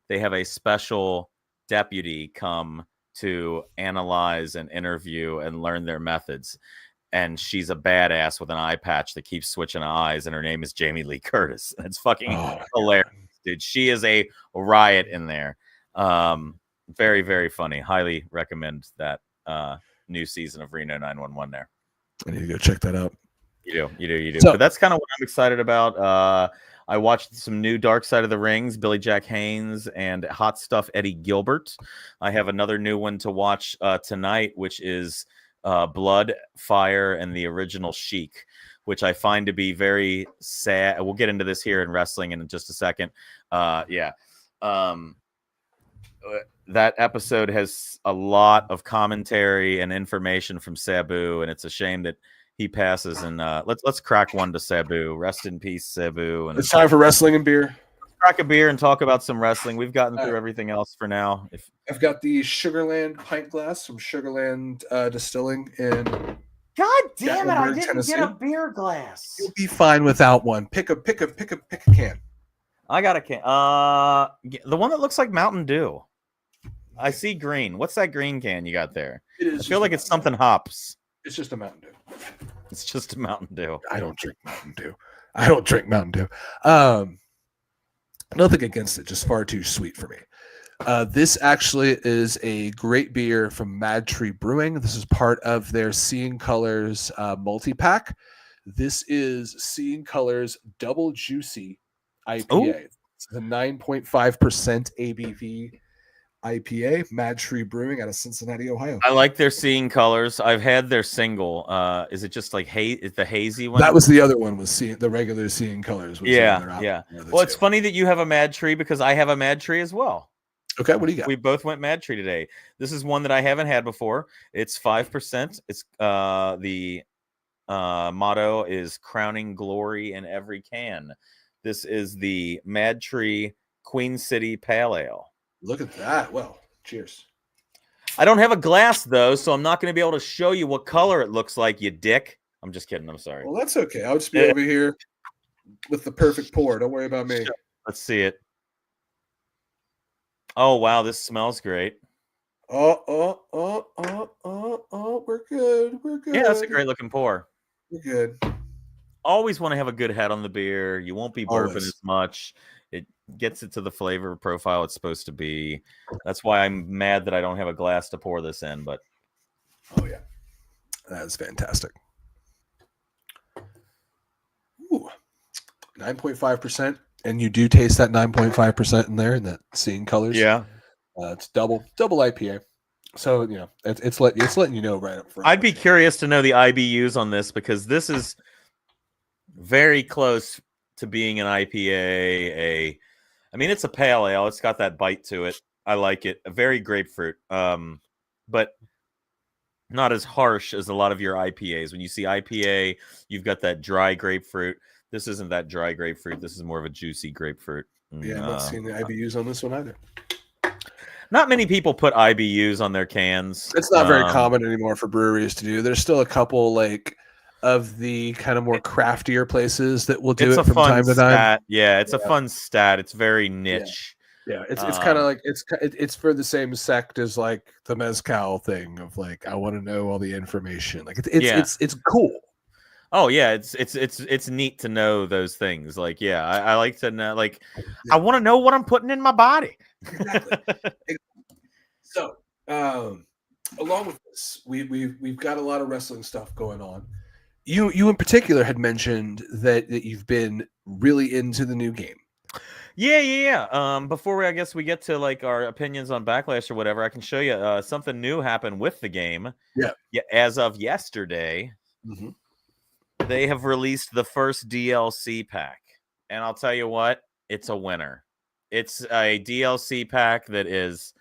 they have a special deputy come to analyze and interview and learn their methods. And she's a badass with an eye patch that keeps switching eyes, and her name is Jamie Lee Curtis. And it's fucking hilarious, dude. She is a riot in there. Very, very funny. Highly recommend that new season of Reno 911 there.
I need to go check that out.
You do. So, but that's kind of what I'm excited about. I watched some new Dark Side of the Rings, Billy Jack Haynes, and Hot Stuff Eddie Gilbert. I have another new one to watch tonight, which is Blood, Fire, and the Original Sheik, which I find to be very sad. We'll get into this here in wrestling in just a second. That episode has a lot of commentary and information from Sabu, and it's a shame that he passes. And let's crack one to Sabu. Rest in peace, Sabu. And
it's time for wrestling and beer.
Let's crack a beer and talk about some wrestling. We've gotten through everything else for now.
I've got the Sugarland pint glass from Sugarland Distilling in.
God damn it! I didn't
Tennessee.
Get a beer glass.
You'll be fine without one. Pick a can.
I got a can. The one that looks like Mountain Dew. I see green. What's that green can you got there? I feel like it's something hops.
It's just a Mountain Dew.
It's just a Mountain Dew.
I don't drink Mountain Dew. Nothing against it, just far too sweet for me. This actually is a great beer from Mad Tree Brewing. This is part of their Seeing Colors multi-pack. This is Seeing Colors Double Juicy IPA.
Ooh.
It's a 9.5% ABV IPA, Mad Tree Brewing out of Cincinnati, Ohio.
I like their Seeing Colors. I've had their single. Is it just like is the hazy one?
That was the other one. Was the regular Seeing Colors. Was
yeah. Well, it's funny that you have a Mad Tree because I have a Mad Tree as well.
Okay, what do you got?
We both went Mad Tree today. This is one that I haven't had before. It's 5%. It's the motto is crowning glory in every can. This is the Mad Tree Queen City Pale Ale.
Look at that. Well, cheers.
I don't have a glass, though, so I'm not going to be able to show you what color it looks like, you dick. I'm just kidding. I'm sorry.
Well, that's okay. I'll just be over here with the perfect pour. Don't worry about me.
Let's see it. Oh, wow. This smells great.
Oh, we're good. We're good.
Yeah, that's a great looking pour.
We're good.
Always want to have a good head on the beer. You won't be burping
Always.
as much. It gets it to the flavor profile it's supposed to be. That's why I'm mad that I don't have a glass to pour this in, but
oh yeah. That's fantastic. Ooh. 9.5%. And you do taste that 9.5% in there in that seeing colors.
yeah.
It's double IPA. So, you know, it's letting you know right up front.
I'd be curious to know the IBUs on this because this is very close to being an IPA. I mean, it's a pale ale. It's got that bite to it. I like it. A very grapefruit, but not as harsh as a lot of your IPAs. When you see IPA, you've got that dry grapefruit. This isn't that dry grapefruit. This is more of a juicy grapefruit.
Yeah, I'm not seeing the IBUs on this one either.
Not many people put IBUs on their cans.
It's not very common anymore for breweries to do. There's still a couple like of the kind of more craftier places that will do it from time to time.
Yeah, it's a fun stat. It's very niche.
Yeah, it's kind of like it's for the same sect as like the mezcal thing of like I want to know all the information. Like it's cool.
Oh yeah, it's neat to know those things. Like I like to know. Like I want to know what I'm putting in my body.
Exactly. So along with this, we've got a lot of wrestling stuff going on. You in particular had mentioned that you've been really into the new game.
Yeah. Before I guess we get to like our opinions on Backlash or whatever, I can show you something new happened with the game.
Yeah.
As of yesterday, they have released the first DLC pack, and I'll tell you what, it's a winner. It's a DLC pack that is,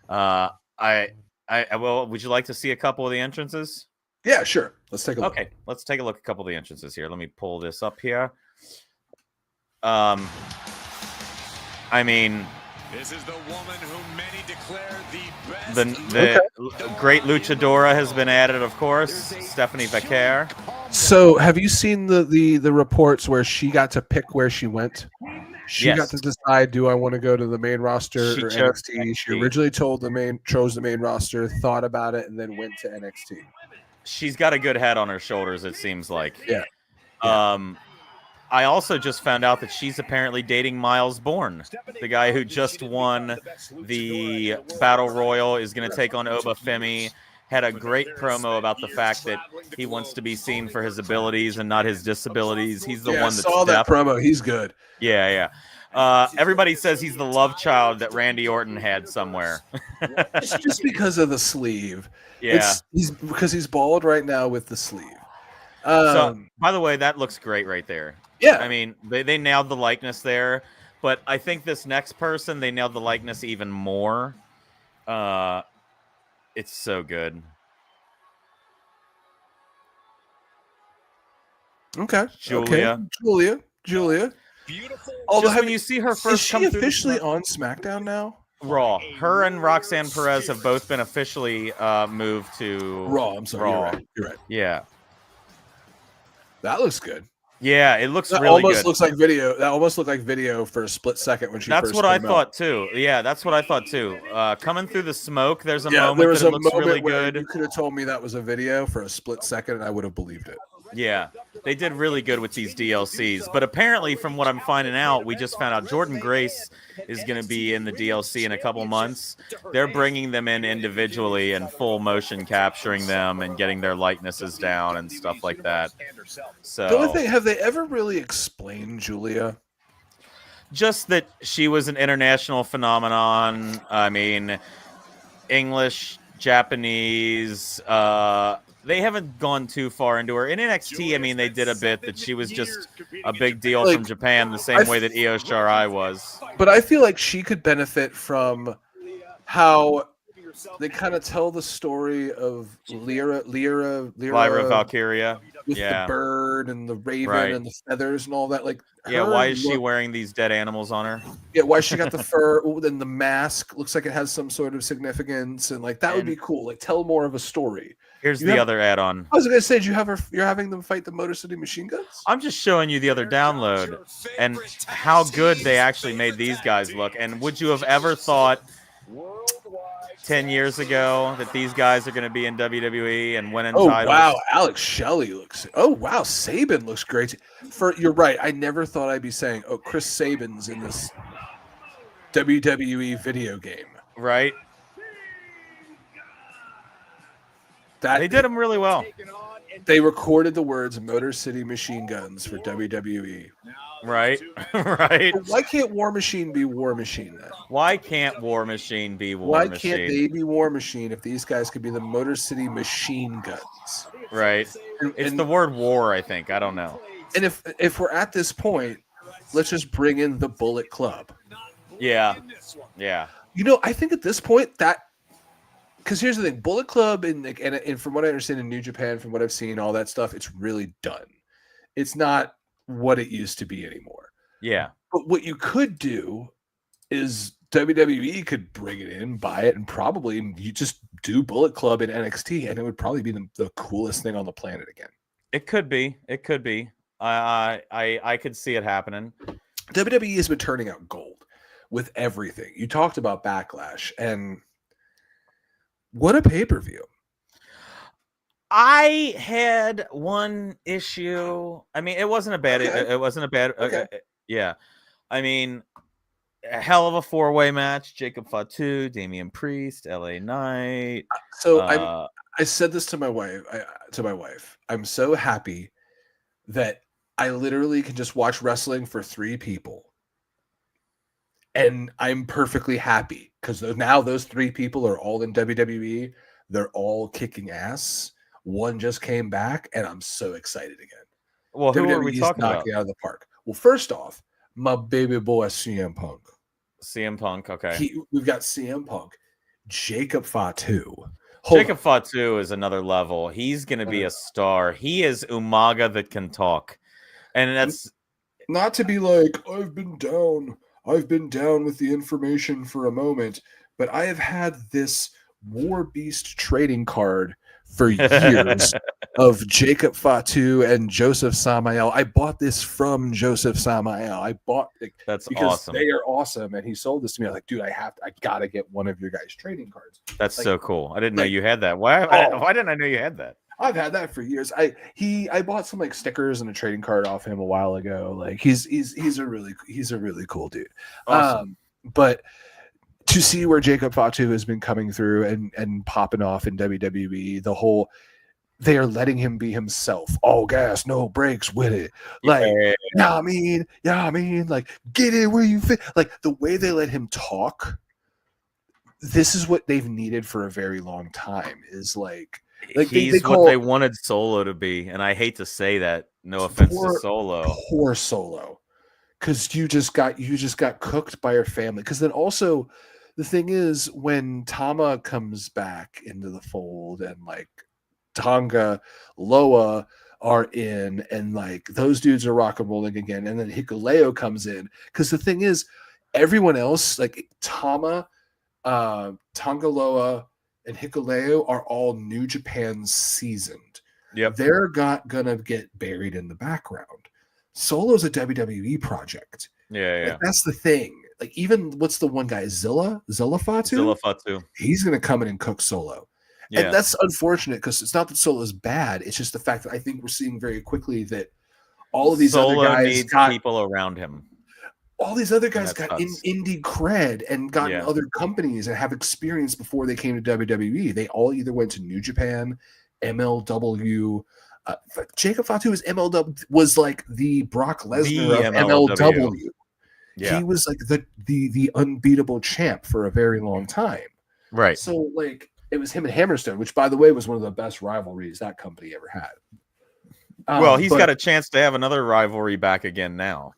well, would you like to see a couple of the entrances?
Yeah, sure. Let's take a look.
Okay, let's take a look at a couple of the entrances here. Let me pull this up here. I mean,
this is the woman who many declare the best.
The great luchadora has been added, of course, Stephanie Becker.
So, have you seen the reports where she got to pick where she went? She got to decide, do I want to go to the main roster or NXT? She originally chose the main roster, thought about it, and then went to NXT.
She's got a good head on her shoulders, it seems like.
Yeah.
I also just found out that she's apparently dating Miles Bourne, the guy who just won the Battle Royal, is going to take on Oba Femi. Had a great promo about the fact that he wants to be seen for his abilities and not his disabilities. He's the one that's
saw that promo. He's good.
Yeah. Everybody says he's the love child that Randy Orton had somewhere.
It's just because of the sleeve.
Yeah.
He's because he's bald right now with the sleeve.
So, by the way, that looks great right there.
Yeah.
I mean, they nailed the likeness there, but I think this next person, they nailed the likeness even more. It's so good.
Okay.
Julia.
Beautiful.
Although when you see her first,
is she officially on SmackDown now?
Raw. Her and Roxanne Perez have both been officially moved to
Raw. I'm sorry.
Raw.
You're right.
Yeah.
That looks good.
Yeah, it looks really
almost
good.
Looks like video. That almost looked like video for a split second when she.
That's what I thought too. Yeah, that's what I thought too. Coming through the smoke, there's a moment
there was
that
a
looks
moment
really
where
good.
You could have told me that was a video for a split second, and I would have believed it.
Yeah, they did really good with these DLCs. But apparently, from what I'm finding out, we just found out Jordan Grace is going to be in the DLC in a couple months. They're bringing them in individually and full motion capturing them and getting their likenesses down and stuff like that. So,
the only thing, have they ever really explained Julia?
Just that she was an international phenomenon. I mean, English, Japanese. They haven't gone too far into her. In NXT, I mean, they did a bit that she was just a big deal from Japan, the same way that Io Shirai was.
But I feel like she could benefit from how They kind of tell the story of Lyra
Valkyria.
with
Yeah.
the bird and the raven
Right.
and the feathers and all that. Like,
Yeah, why is she wearing these dead animals on her?
Yeah, why she got the fur? Then the mask looks like it has some sort of significance, and like that would be cool. Like, tell more of a story.
Here's the other add-on.
I was gonna say, you're having them fight the Motor City Machine Guns?
I'm just showing you the other download and how good they actually made these guys look. And would you have ever thought 10 years ago that these guys are going to be in WWE and winning titles?
Wow, Alex Shelley looks. Oh wow, Saban looks great. You're right. I never thought I'd be saying, "Oh, Chris Saban's in this WWE video game."
Right.
They
did them really well.
They recorded the words "Motor City Machine Guns" for WWE.
Right. Right.
But why can't War Machine be War Machine then?
Why can't War Machine be War Machine?
Why can't they be War Machine if these guys could be the Motor City Machine Guns?
Right. It's the word war, I think. I don't know.
And if we're at this point, let's just bring in the Bullet Club.
Yeah. Yeah.
I think at this point because here's the thing, Bullet Club and from what I understand in New Japan, from what I've seen, all that stuff, it's really done. It's not what it used to be anymore.
Yeah.
But what you could do is WWE could bring it in, buy it, and probably you just do Bullet Club in NXT, and it would probably be the coolest thing on the planet again.
It could be. It could be. I could see it happening.
WWE has been turning out gold with everything. You talked about Backlash, and what a pay-per-view.
I had one issue. I mean, it wasn't a bad.
Okay.
It wasn't a bad.
Okay.
Yeah. I mean, a hell of a 4-way match. Jacob Fatu, Damian Priest, LA Knight.
So I said this to my wife. I'm so happy that I literally can just watch wrestling for 3 people, and I'm perfectly happy because now those 3 people are all in WWE. They're all kicking ass. One just came back, and I'm so excited again.
Well, who
WWE
are we talking about?
Knocking out of the park. Well, first off, my baby boy CM Punk.
CM Punk, okay.
We've got CM Punk, Jacob Fatu.
Jacob Fatu is another level. He's going to be a star. He is Umaga that can talk. And that's
not to be like, I've been down with the information for a moment, but I have had this War Beast trading card for years of Jacob Fatu and Joseph Samael. I bought this from Joseph Samael.
That's
because
awesome.
They are awesome, and he sold this to me. I'm like, dude, I gotta get one of your guys' trading cards.
That's so cool. I didn't know you had that. Why didn't I know you had that?
I've had that for years. I bought some like stickers and a trading card off him a while ago. Like he's a really cool dude.
Awesome.
But to see where Jacob Fatu has been coming through and popping off in WWE, they are letting him be himself. All gas, no brakes with it. Like, yeah, I mean, like, get it where you fit. Like the way they let him talk. This is what they've needed for a very long time. Is like
he's what they wanted Solo to be, and I hate to say that. No offense to Solo.
Poor Solo, because you just got cooked by your family. Because then also, the thing is, when Tama comes back into the fold, and like Tonga, Loa are in, and like those dudes are rock and rolling again, and then Hikuleo comes in. Because the thing is, everyone else like Tama, Tonga Loa, and Hikuleo are all New Japan seasoned.
Yep.
They're gonna get buried in the background. Solo's a WWE project.
Yeah.
Like, that's the thing. Like, even what's the one guy, Zilla Fatu?
Zilla Fatu.
He's gonna come in and cook Solo. Yeah. And that's unfortunate because it's not that Solo's bad. It's just the fact that I think we're seeing very quickly that all of these
Solo
other guys
needs people around him.
All these other guys got indie cred and got in other companies and have experience before they came to WWE. They all either went to New Japan, MLW. Jacob Fatu was like the Brock Lesnar of MLW. Yeah. He was like the unbeatable champ for a very long time.
Right.
So like it was him and Hammerstone, which by the way was one of the best rivalries that company ever had.
Well, he's got a chance to have another rivalry back again now.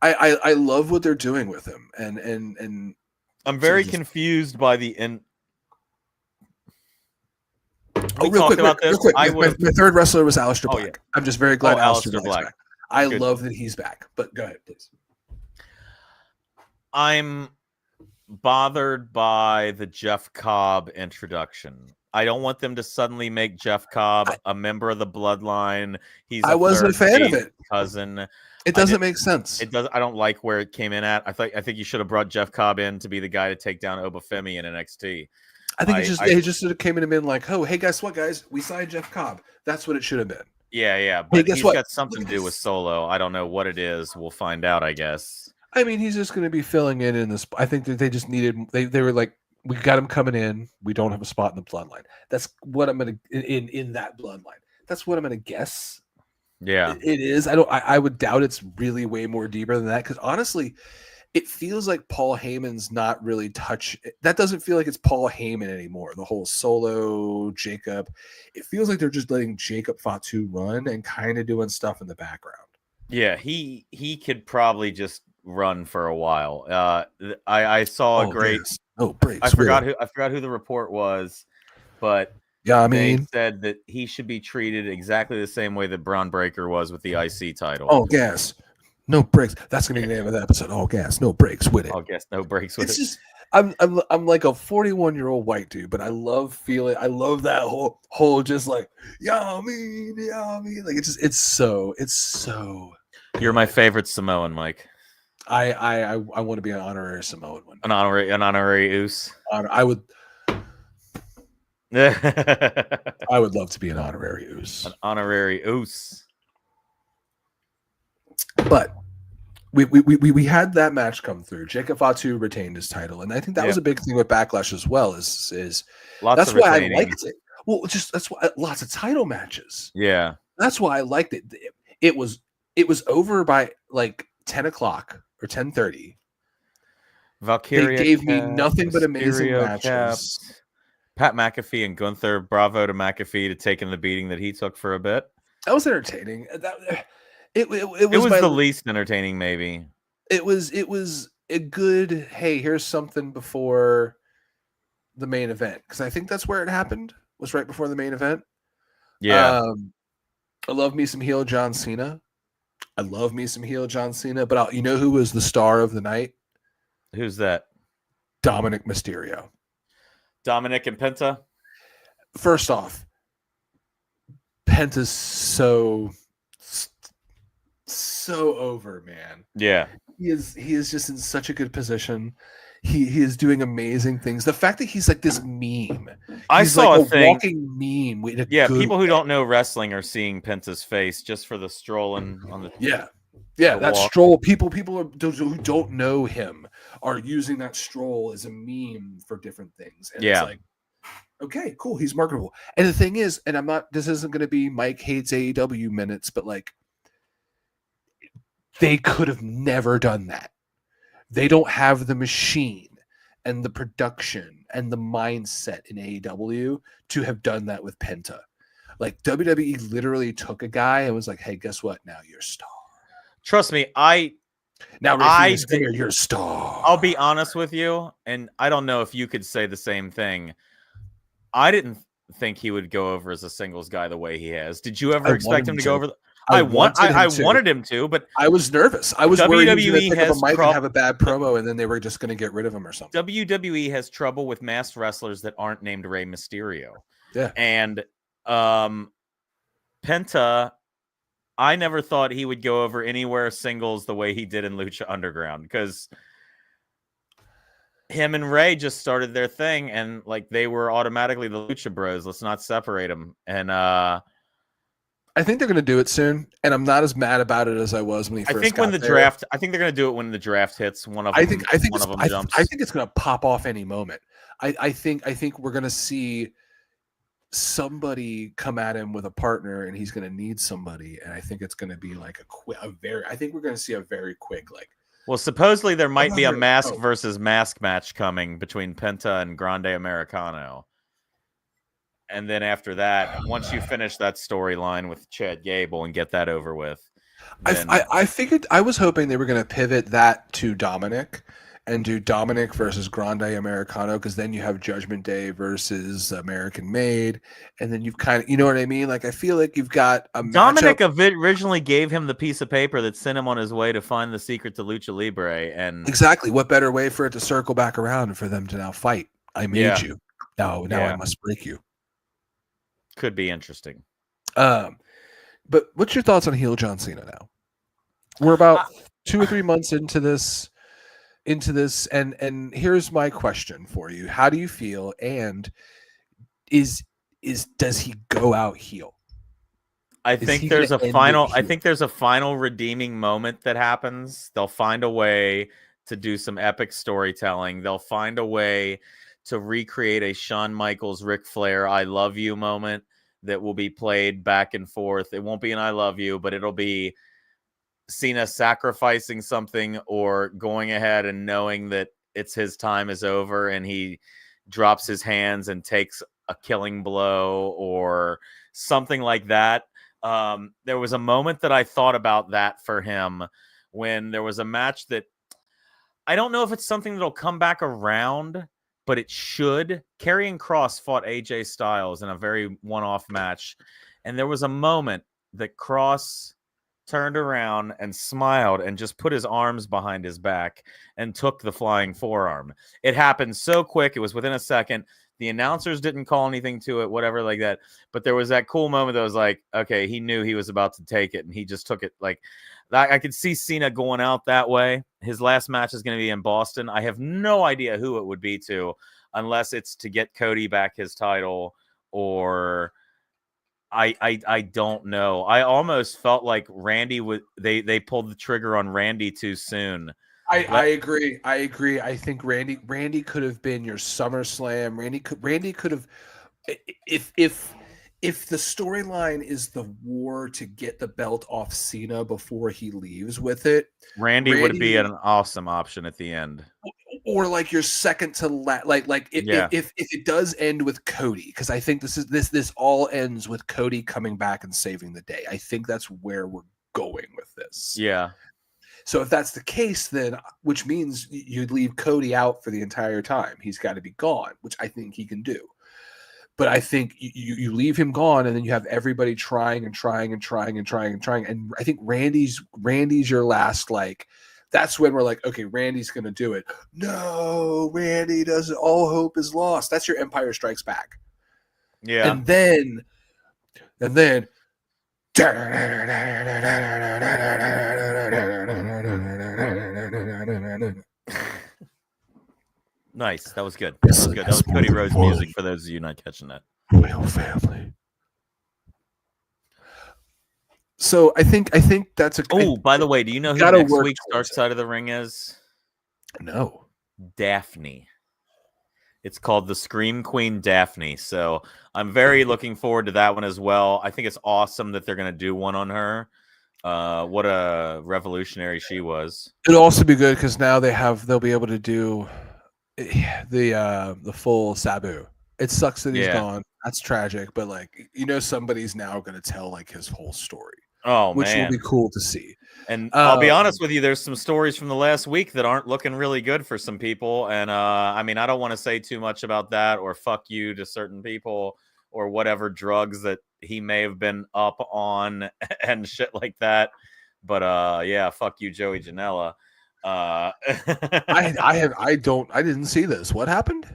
I love what they're doing with him, and
I'm very confused by the We talked about this.
Real quick.
I
My,
would have.
my third wrestler was Aleister
Oh,
Black.
yeah.
I'm just very glad Aleister
Aleister
Black's
Black.
back. I
Good.
love that he's back. But go ahead, please.
I'm bothered by the Jeff Cobb introduction. I don't want them to suddenly make Jeff Cobb a member of the bloodline.
I wasn't a fan of it.
Cousin.
It doesn't make sense.
It does. I don't like where it came in at. I think you should have brought Jeff Cobb in to be the guy to take down Obafemi in NXT.
I think it just sort of came in and been like, oh, hey, guess what, guys? We signed Jeff Cobb. That's what it should have been.
Yeah. But he's got something to do with Solo. I don't know what it is. We'll find out, I guess.
I mean, he's just going to be filling in this. I think that they just needed. They were like, we got him coming in. We don't have a spot in the bloodline. That's what I'm going to in that bloodline. That's what I'm going to guess.
Yeah,
it is. I would doubt it's really way more deeper than that because honestly, it feels like Paul Heyman's not really that doesn't feel like it's Paul Heyman anymore. The whole Solo Jacob, it feels like they're just letting Jacob Fatu run and kind of doing stuff in the background.
Yeah, he could probably just run for a while. I saw a great.
Yes. Breaks.
I forgot who the report was, but
yeah, I
they
mean,
said that he should be treated exactly the same way that Braun Breaker was with the IC title.
Oh, gas. No breaks. That's gonna be the name of the episode. All gas, no breaks with it.
All gas, no breaks with it.
It's just I'm like a 41-year-old white dude, but I love that whole just like yummy. Like it's so
You're my favorite Samoan, Mike.
I want to be an honorary Samoan one.
An honorary Oos.
I would love to be an honorary Oos.
An honorary Oos.
But we had that match come through. Jacob Fatu retained his title, and I think that was a big thing with Backlash as well. Is
lots
that's
of
why
retaining.
I liked it. Well, that's why lots of title matches.
Yeah,
that's why I liked it. It was over by like 10 o'clock or 10:30.
Valkyria.
They gave me nothing but amazing matches.
Pat McAfee and Gunther. Bravo to McAfee to taking the beating that he took for a bit.
That was entertaining. It
was the least entertaining, maybe.
It was a good. Hey, here's something before the main event because I think that's where it happened. Was right before the main event.
Yeah,
I love me some heel John Cena. But you know who was the star of the night?
Who's that?
Dominic Mysterio.
Dominic and Penta.
First off, Penta's so over, man.
Yeah.
He is just in such a good position. He is doing amazing things. The fact that he's like this meme.
I saw
like
a thing.
Walking meme.
People who don't know wrestling are seeing Penta's face just for the strolling on the
that stroll. People who don't know him are using that stroll as a meme for different things. And it's like, okay, cool. He's marketable. And the thing is, and this isn't going to be Mike hates AEW minutes, but like, they could have never done that. They don't have the machine and the production and the mindset in AEW to have done that with Penta. Like WWE literally took a guy and was like, "Hey, guess what? Now you're a star."
Trust me, you're
a star.
I'll be honest with you, and I don't know if you could say the same thing. I didn't think he would go over as a singles guy the way he has. Did you ever expect him to go over? I wanted him to, but
I was nervous. I was worried he was going to pick up a mic and have a bad
promo,
promo, and then they were just going to get rid of him or something.
WWE has trouble with masked wrestlers that aren't named Rey Mysterio.
Yeah,
and Penta, I never thought he would go over anywhere singles the way he did in Lucha Underground because him and Rey just started their thing, and like they were automatically the Lucha Bros. Let's not separate them, and
I think they're going to do it soon, and I'm not as mad about it as I was when he first.
I think I think they're going to do it when the draft hits. One of them jumps.
I think it's going to pop off any moment. I think we're going to see somebody come at him with a partner, and he's going to need somebody, and I think it's going to be like I think we're going to see a very quick like.
Well, supposedly there might be a mask versus mask match coming between Penta and Grande Americano. And then after that, once you finish that storyline with Chad Gable and get that over with,
I figured I was hoping they were going to pivot that to Dominic and do Dominic versus Grande Americano, because then you have Judgment Day versus American Made, and then you've kind of, you know what I mean? Like, I feel like you've got a
Dominic
matchup.
originally gave him the piece of paper that sent him on his way to find the secret to Lucha Libre, and
Exactly. What better way for it to circle back around and for them to now fight? I made you. Now I must break you.
Could be interesting.
But what's your thoughts on heel John Cena now? We're about 2 or 3 months into this, and here's my question for you: how do you feel? And does he go out heel?
I think there's a final redeeming moment that happens. They'll find a way to do some epic storytelling. They'll find a way to recreate a Shawn Michaels, Ric Flair, I love you moment that will be played back and forth. It won't be an I love you, but it'll be Cena sacrificing something or going ahead and knowing that it's his time is over and he drops his hands and takes a killing blow or something like that. There was a moment that I thought about that for him when there was a match that I don't know if it's something that'll come back around, but it should. Karrion Kross fought AJ Styles in a very one-off match, and there was a moment that Kross turned around and smiled and just put his arms behind his back and took the flying forearm. It happened so quick. It was within a second. The announcers didn't call anything to it, whatever like that. But there was that cool moment that was like, okay, he knew he was about to take it, and he just took it. Like, I could see Cena going out that way. His last match is going to be in Boston. I have no idea who it would be to, unless it's to get Cody back his title, or I don't know. I almost felt like Randy would they pulled the trigger on Randy too soon.
I agree. I think Randy could have been your SummerSlam. Randy could have, if the storyline is the war to get the belt off Cena before he leaves with it,
Randy would be an awesome option at the end.
Or like your second to last, if it does end with Cody, because I think this all ends with Cody coming back and saving the day. I think that's where we're going with this.
Yeah.
So if that's the case, then which means you'd leave Cody out for the entire time. He's got to be gone, which I think he can do. But I think you leave him gone, and then you have everybody trying. And I think Randy's your last, like, that's when we're like, okay, Randy's going to do it. No, Randy doesn't. All hope is lost. That's your Empire Strikes Back.
Yeah.
And then
nice. That was good. That was good. That was Cody Rhodes music for those of you not catching that.
Royal family. So I think that's a.
Oh, by the way, do you know who next week's Dark Side of the Ring is?
No.
Daphne. It's called the Scream Queen Daphne. So I'm very looking forward to that one as well. I think it's awesome that they're going to do one on her. What a revolutionary she was.
It'll also be good because now they'll be able to do the full Sabu. It sucks that he's gone. That's tragic, but like, somebody's now going to tell like his whole story.
Oh,
which
man.
will be cool to see.
And I'll be honest with you, there's some stories from the last week that aren't looking really good for some people. And I mean, I don't want to say too much about that or fuck you to certain people or whatever drugs that he may have been up on and shit like that. But yeah, fuck you, Joey Janela.
I didn't see this. What happened?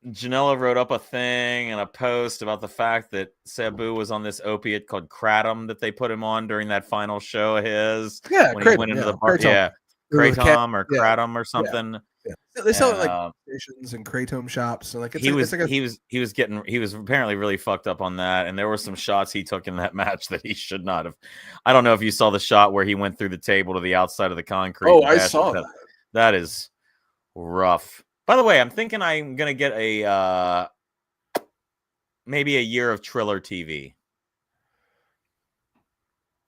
Janela wrote up a thing and a post about the fact that Sabu was on this opiate called Kratom that they put him on during that final show of his.
Yeah,
when he went into the park. Yeah, Kratom or Kratom or something.
Yeah. They sell it like stations and Kratom shops. And like
he was apparently really fucked up on that. And there were some shots he took in that match that he should not have. I don't know if you saw the shot where he went through the table to the outside of the concrete.
Oh, I saw that.
That is rough. By the way, I'm thinking I'm going to get maybe a year of Triller TV.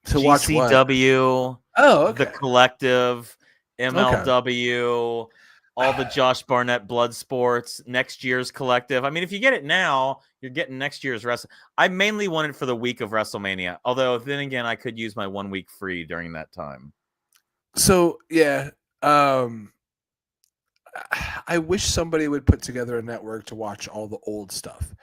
To watch what?
GCW,
okay.
The Collective, MLW, all the Josh Barnett Blood Sports, next year's Collective. I mean, if you get it now, you're getting next year's wrestling. I mainly want it for the week of WrestleMania. Although, then again, I could use my 1 week free during that time.
So, yeah. Um, I wish somebody would put together a network to watch all the old stuff.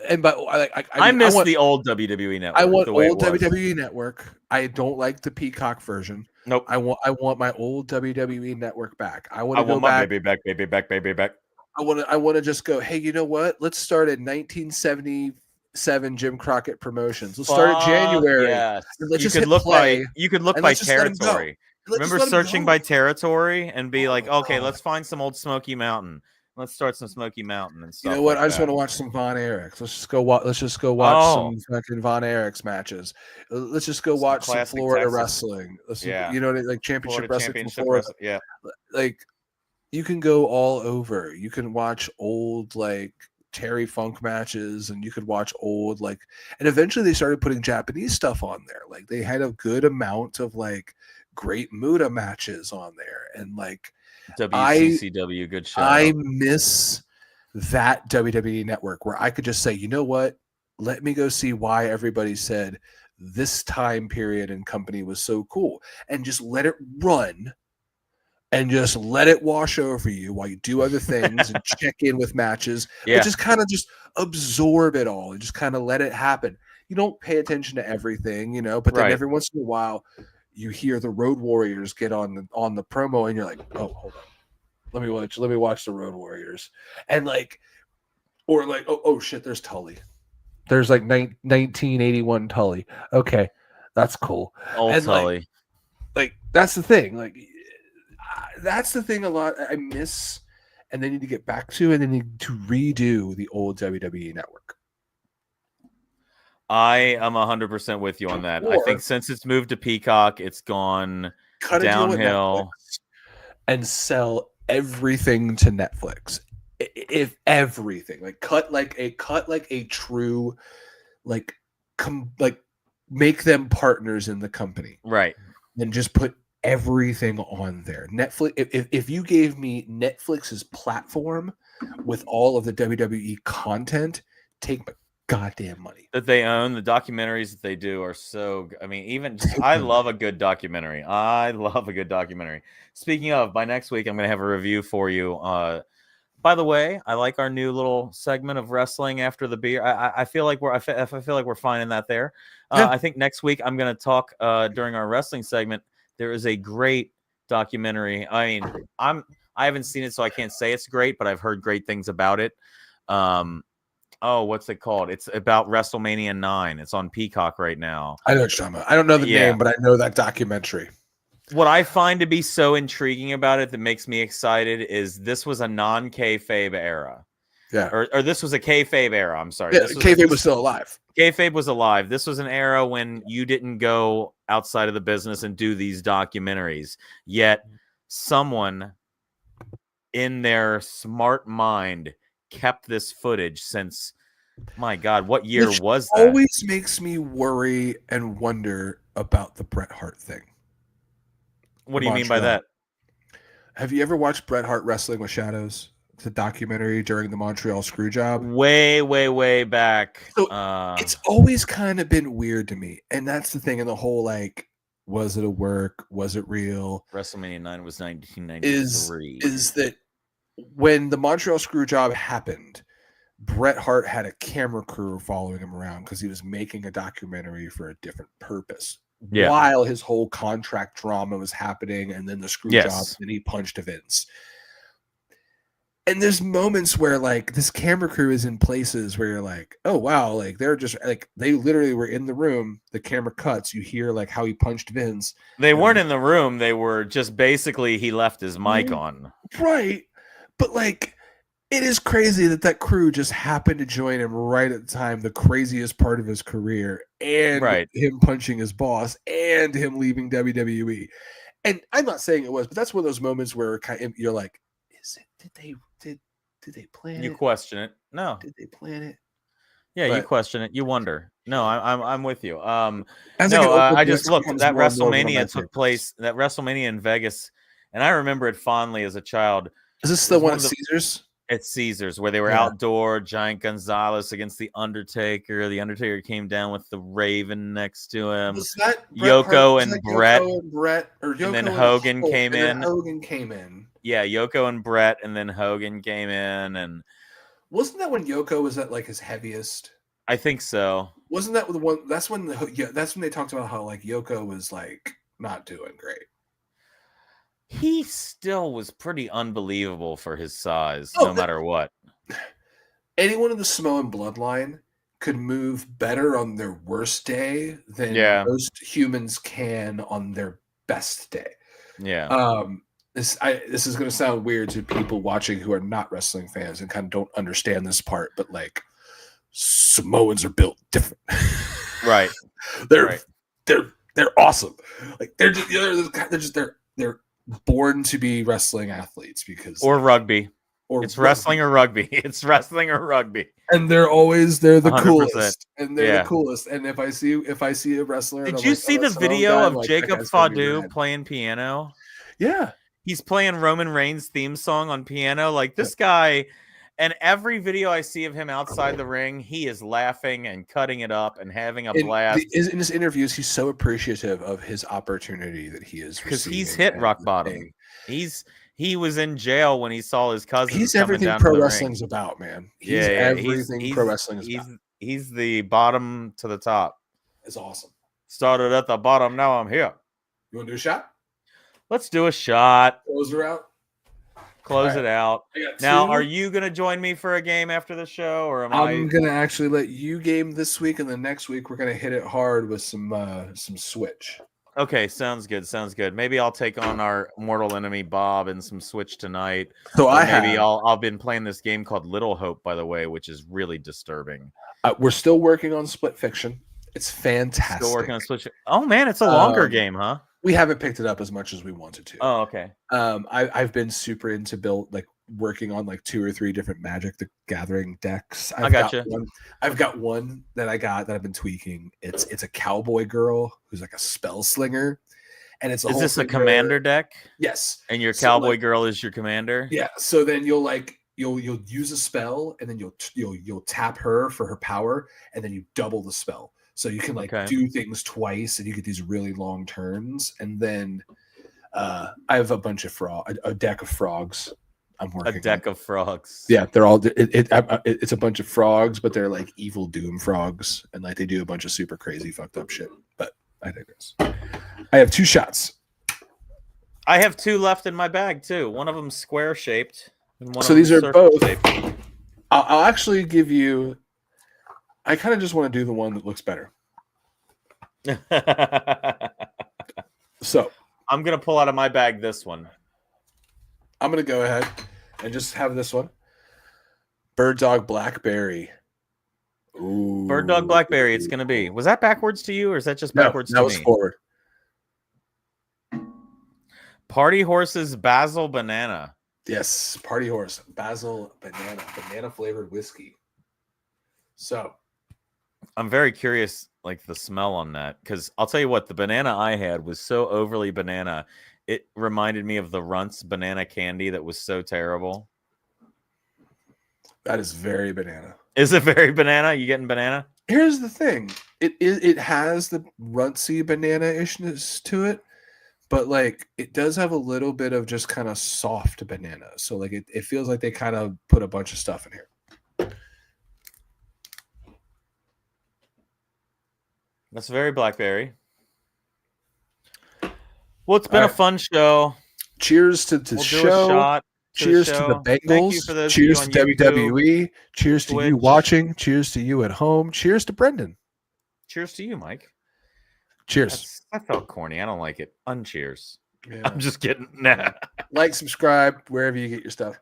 And but
I
mean,
miss the old WWE network.
I want
the way
old
it was.
WWE network. I don't like the Peacock version.
Nope.
I want my old WWE network back. I want
I
to go
want my
back.
baby back, baby back, baby back.
I want to just go, hey, you know what? Let's start at 1977 Jim Crockett Promotions. Let's start at January.
Yes.
And let's
You
just
could
hit
look
play.
you could look
and
by
let's just let 'em go.
territory.
Let's
Remember
just let 'em
searching
go.
by territory and be like,
Oh,
okay,
God.
let's find some old Smoky Mountain. Let's start some Smoky Mountain and stuff.
You know what?
like
I just
that.
want to watch some Von Erichs. Let's just go watch some fucking Von Erichs matches. Let's just go watch some
classic
Florida
Texas.
wrestling.
Yeah.
You know, like championship
Florida
wrestling
Championship
from Florida.
Wrestling, yeah.
Like you can go all over. You can watch old like Terry Funk matches, and you could watch old like. And eventually, they started putting Japanese stuff on there. Like they had a good amount of like great Muda matches on there, and like
WCCW, good show.
I miss that WWE network where I could just say, you know what? Let me go see why everybody said this time period and company was so cool, and just let it run and just let it wash over you while you do other things and check in with matches.
Yeah.
But just kind of just absorb it all and just kind of let it happen. You don't pay attention to everything, you know, but then every once in a while you hear the Road Warriors get on the promo and you're like, oh, hold on. Let me watch the Road Warriors. And like, or like, oh shit, there's Tully. There's like 1981 Tully. Okay, that's cool.
Old
and
Tully.
Like that's the thing. Like that's the thing a lot I miss, and they need to get back to, and they need to redo the old WWE network.
I am 100% with you on that. I think since it's moved to Peacock, it's gone downhill.
And sell everything to Netflix. If everything, like cut like a true, like make them partners in the company,
right?
And just put everything on there. Netflix. If you gave me Netflix's platform with all of the WWE content, take my goddamn money
that they own. The documentaries that they do are so. I mean, even just, I love a good documentary. Speaking of, by next week I'm going to have a review for you. By the way, I like our new little segment of wrestling after the beer. I feel like I feel like we're finding that there. I think next week I'm going to talk during our wrestling segment. There is a great documentary. I mean, I haven't seen it, so I can't say it's great, but I've heard great things about it. What's it called? It's about WrestleMania 9. It's on Peacock right now.
I know what you're talking about. I don't know the name, but I know that documentary.
What I find to be so intriguing about it that makes me excited is this was a non-kayfabe era.
Yeah.
Or this was a kayfabe era. I'm sorry.
Yeah, kayfabe was still alive.
Kayfabe was alive. This was an era when you didn't go outside of the business and do these documentaries. Yet someone in their smart mind kept this footage since, my God, what year was that?
Always makes me worry and wonder about the Bret Hart thing.
What do you mean by that?
Have you ever watched Bret Hart Wrestling with Shadows? It's a documentary during the Montreal Screwjob.
Way back.
So it's always kind of been weird to me. And that's the thing in the whole, like, was it a work? Was it real?
WrestleMania 9 was 1993.
Is that when the Montreal Screwjob happened, Bret Hart had a camera crew following him around because he was making a documentary for a different purpose.
Yeah.
While his whole contract drama was happening, and then the screw job, and he punched Vince. And there's moments where like this camera crew is in places where you're like, oh wow, like they're just like they literally were in the room. The camera cuts, you hear like how he punched Vince.
They weren't in the room, they were just basically he left his mic on.
Right. But like it is crazy that crew just happened to join him right at the time, the craziest part of his career, and him punching his boss, and him leaving WWE. And I'm not saying it was, but that's one of those moments where you're like, "Is it? Did they plan it?
You question it? No.
Did they plan it?
Yeah, but you question it. You wonder. No, I'm with you. I just looked. That WrestleMania took place. That WrestleMania in Vegas, and I remember it fondly as a child.
Is this the one at Caesars?
at Caesars, where they were
Yeah.
outdoor, Giant Gonzalez against the Undertaker. The Undertaker came down with the Raven next to him.
Was that
Yoko
was
and
that
Brett,
Yoko and Brett, or Yoko
and then
and
Hogan
Hulk,
came
and then
in.
Hogan came in.
Yeah, Yoko and Brett, and then Hogan came in, and
Wasn't that when Yoko was at like his heaviest?
I think so.
Wasn't that the one? That's when that's when they talked about how like Yoko was like not doing great.
He still was pretty unbelievable for his size,
Oh,
no matter what.
Anyone in the Samoan bloodline could move better on their worst day than most humans can on their best day.
Yeah.
This is going to sound weird to people watching who are not wrestling fans and kind of don't understand this part, but like Samoans are built different.
Right.
They're awesome. Like they're born to be wrestling athletes
or rugby. It's
rugby.
wrestling or rugby. It's wrestling or rugby.
And they're the
100%.
coolest. And they're the coolest. And if I see a wrestler,
did you see the video of Jacob Fadu playing piano?
Yeah.
He's playing Roman Reigns' theme song on piano. Like this guy, and every video I see of him outside the ring, he is laughing and cutting it up and having a blast.
In his interviews, he's so appreciative of his opportunity that he is
because he's hit rock bottom. He was in jail when he saw his cousin.
He's everything pro wrestling's about, man. He's everything pro wrestling is about.
He's the bottom to the top.
It's awesome.
Started at the bottom, now I'm here.
You want to do a shot?
Let's do a shot.
Close her out.
Close it out. Now, are you going to join me for a game after the show, or
I'm going to actually let you game this week, and then next week we're going to hit it hard with some Switch.
Okay, sounds good. Sounds good. Maybe I'll take on our mortal enemy Bob and some Switch tonight.
So
I've been playing this game called Little Hope, by the way, which is really disturbing.
We're still working on Split Fiction. It's fantastic.
Still working on Switch. Oh man, it's a longer game, huh?
We haven't picked it up as much as we wanted to.
Oh, okay.
I've been super into working on like 2 or 3 different Magic the Gathering decks.
I've got
one that I've been tweaking. It's a cowboy girl who's like a spell slinger, and is this
a commander deck?
Yes.
And your cowboy girl is your commander.
Yeah. So then you'll use a spell, and then you'll tap her for her power, and then you double the spell. So you can do things twice, and you get these really long turns. And then I have a bunch of a deck of frogs. I'm working.
A deck of frogs.
Yeah, they're all. It's a bunch of frogs, but they're like evil doom frogs, and like they do a bunch of super crazy fucked up shit. But I digress. I have 2 shots.
I have 2 left in my bag too. One of them square shaped, and one.
So these are both. I'll actually give you. I kind of just want to do the one that looks better. So
I'm gonna pull out of my bag this one.
I'm gonna go ahead and just have this one. Bird Dog Blackberry. Ooh.
Bird Dog Blackberry. It's gonna be. Was that backwards to you, or is that just backwards to me?
That was forward.
Party Horses Basil Banana.
Yes, Party Horse Basil banana flavored whiskey. So
I'm very curious, like the smell on that, because I'll tell you what, the banana I had was so overly banana. It reminded me of the Runts banana candy that was so terrible.
That is very banana.
Is it very banana? You getting banana?
Here's the thing. It has the runtsy banana-ishness to it, but like it does have a little bit of just kind of soft banana. So like it feels like they kind of put a bunch of stuff in here.
That's very blackberry. Well, it's been a fun show.
Cheers to the show. Cheers to the Bengals. Cheers to WWE. Cheers to you watching. Cheers to you at home. Cheers to Brendan.
Cheers to you, Mike.
Cheers.
That felt corny. I don't like it. Uncheers.
Yeah.
I'm just kidding. Nah.
Like, subscribe, wherever you get your stuff.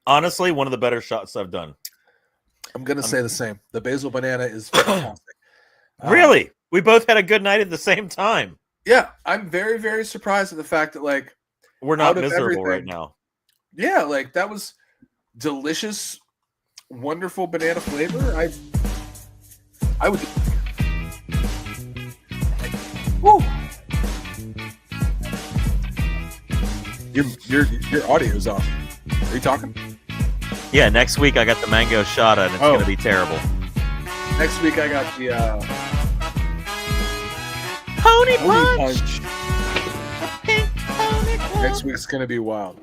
Honestly, one of the better shots I've done.
I'm going to say the same. The basil banana is fantastic.
Really? We both had a good night at the same time.
Yeah. I'm very, very surprised at the fact that, like,
we're not miserable right now.
Yeah. Like, that was delicious, wonderful banana flavor. I would. Woo! Your audio's off. Are you talking?
Yeah, next week I got the mango shada, and it's going to be terrible.
Next week I got the
Pony
Pony
punch.
Punch. Next week's gonna be wild.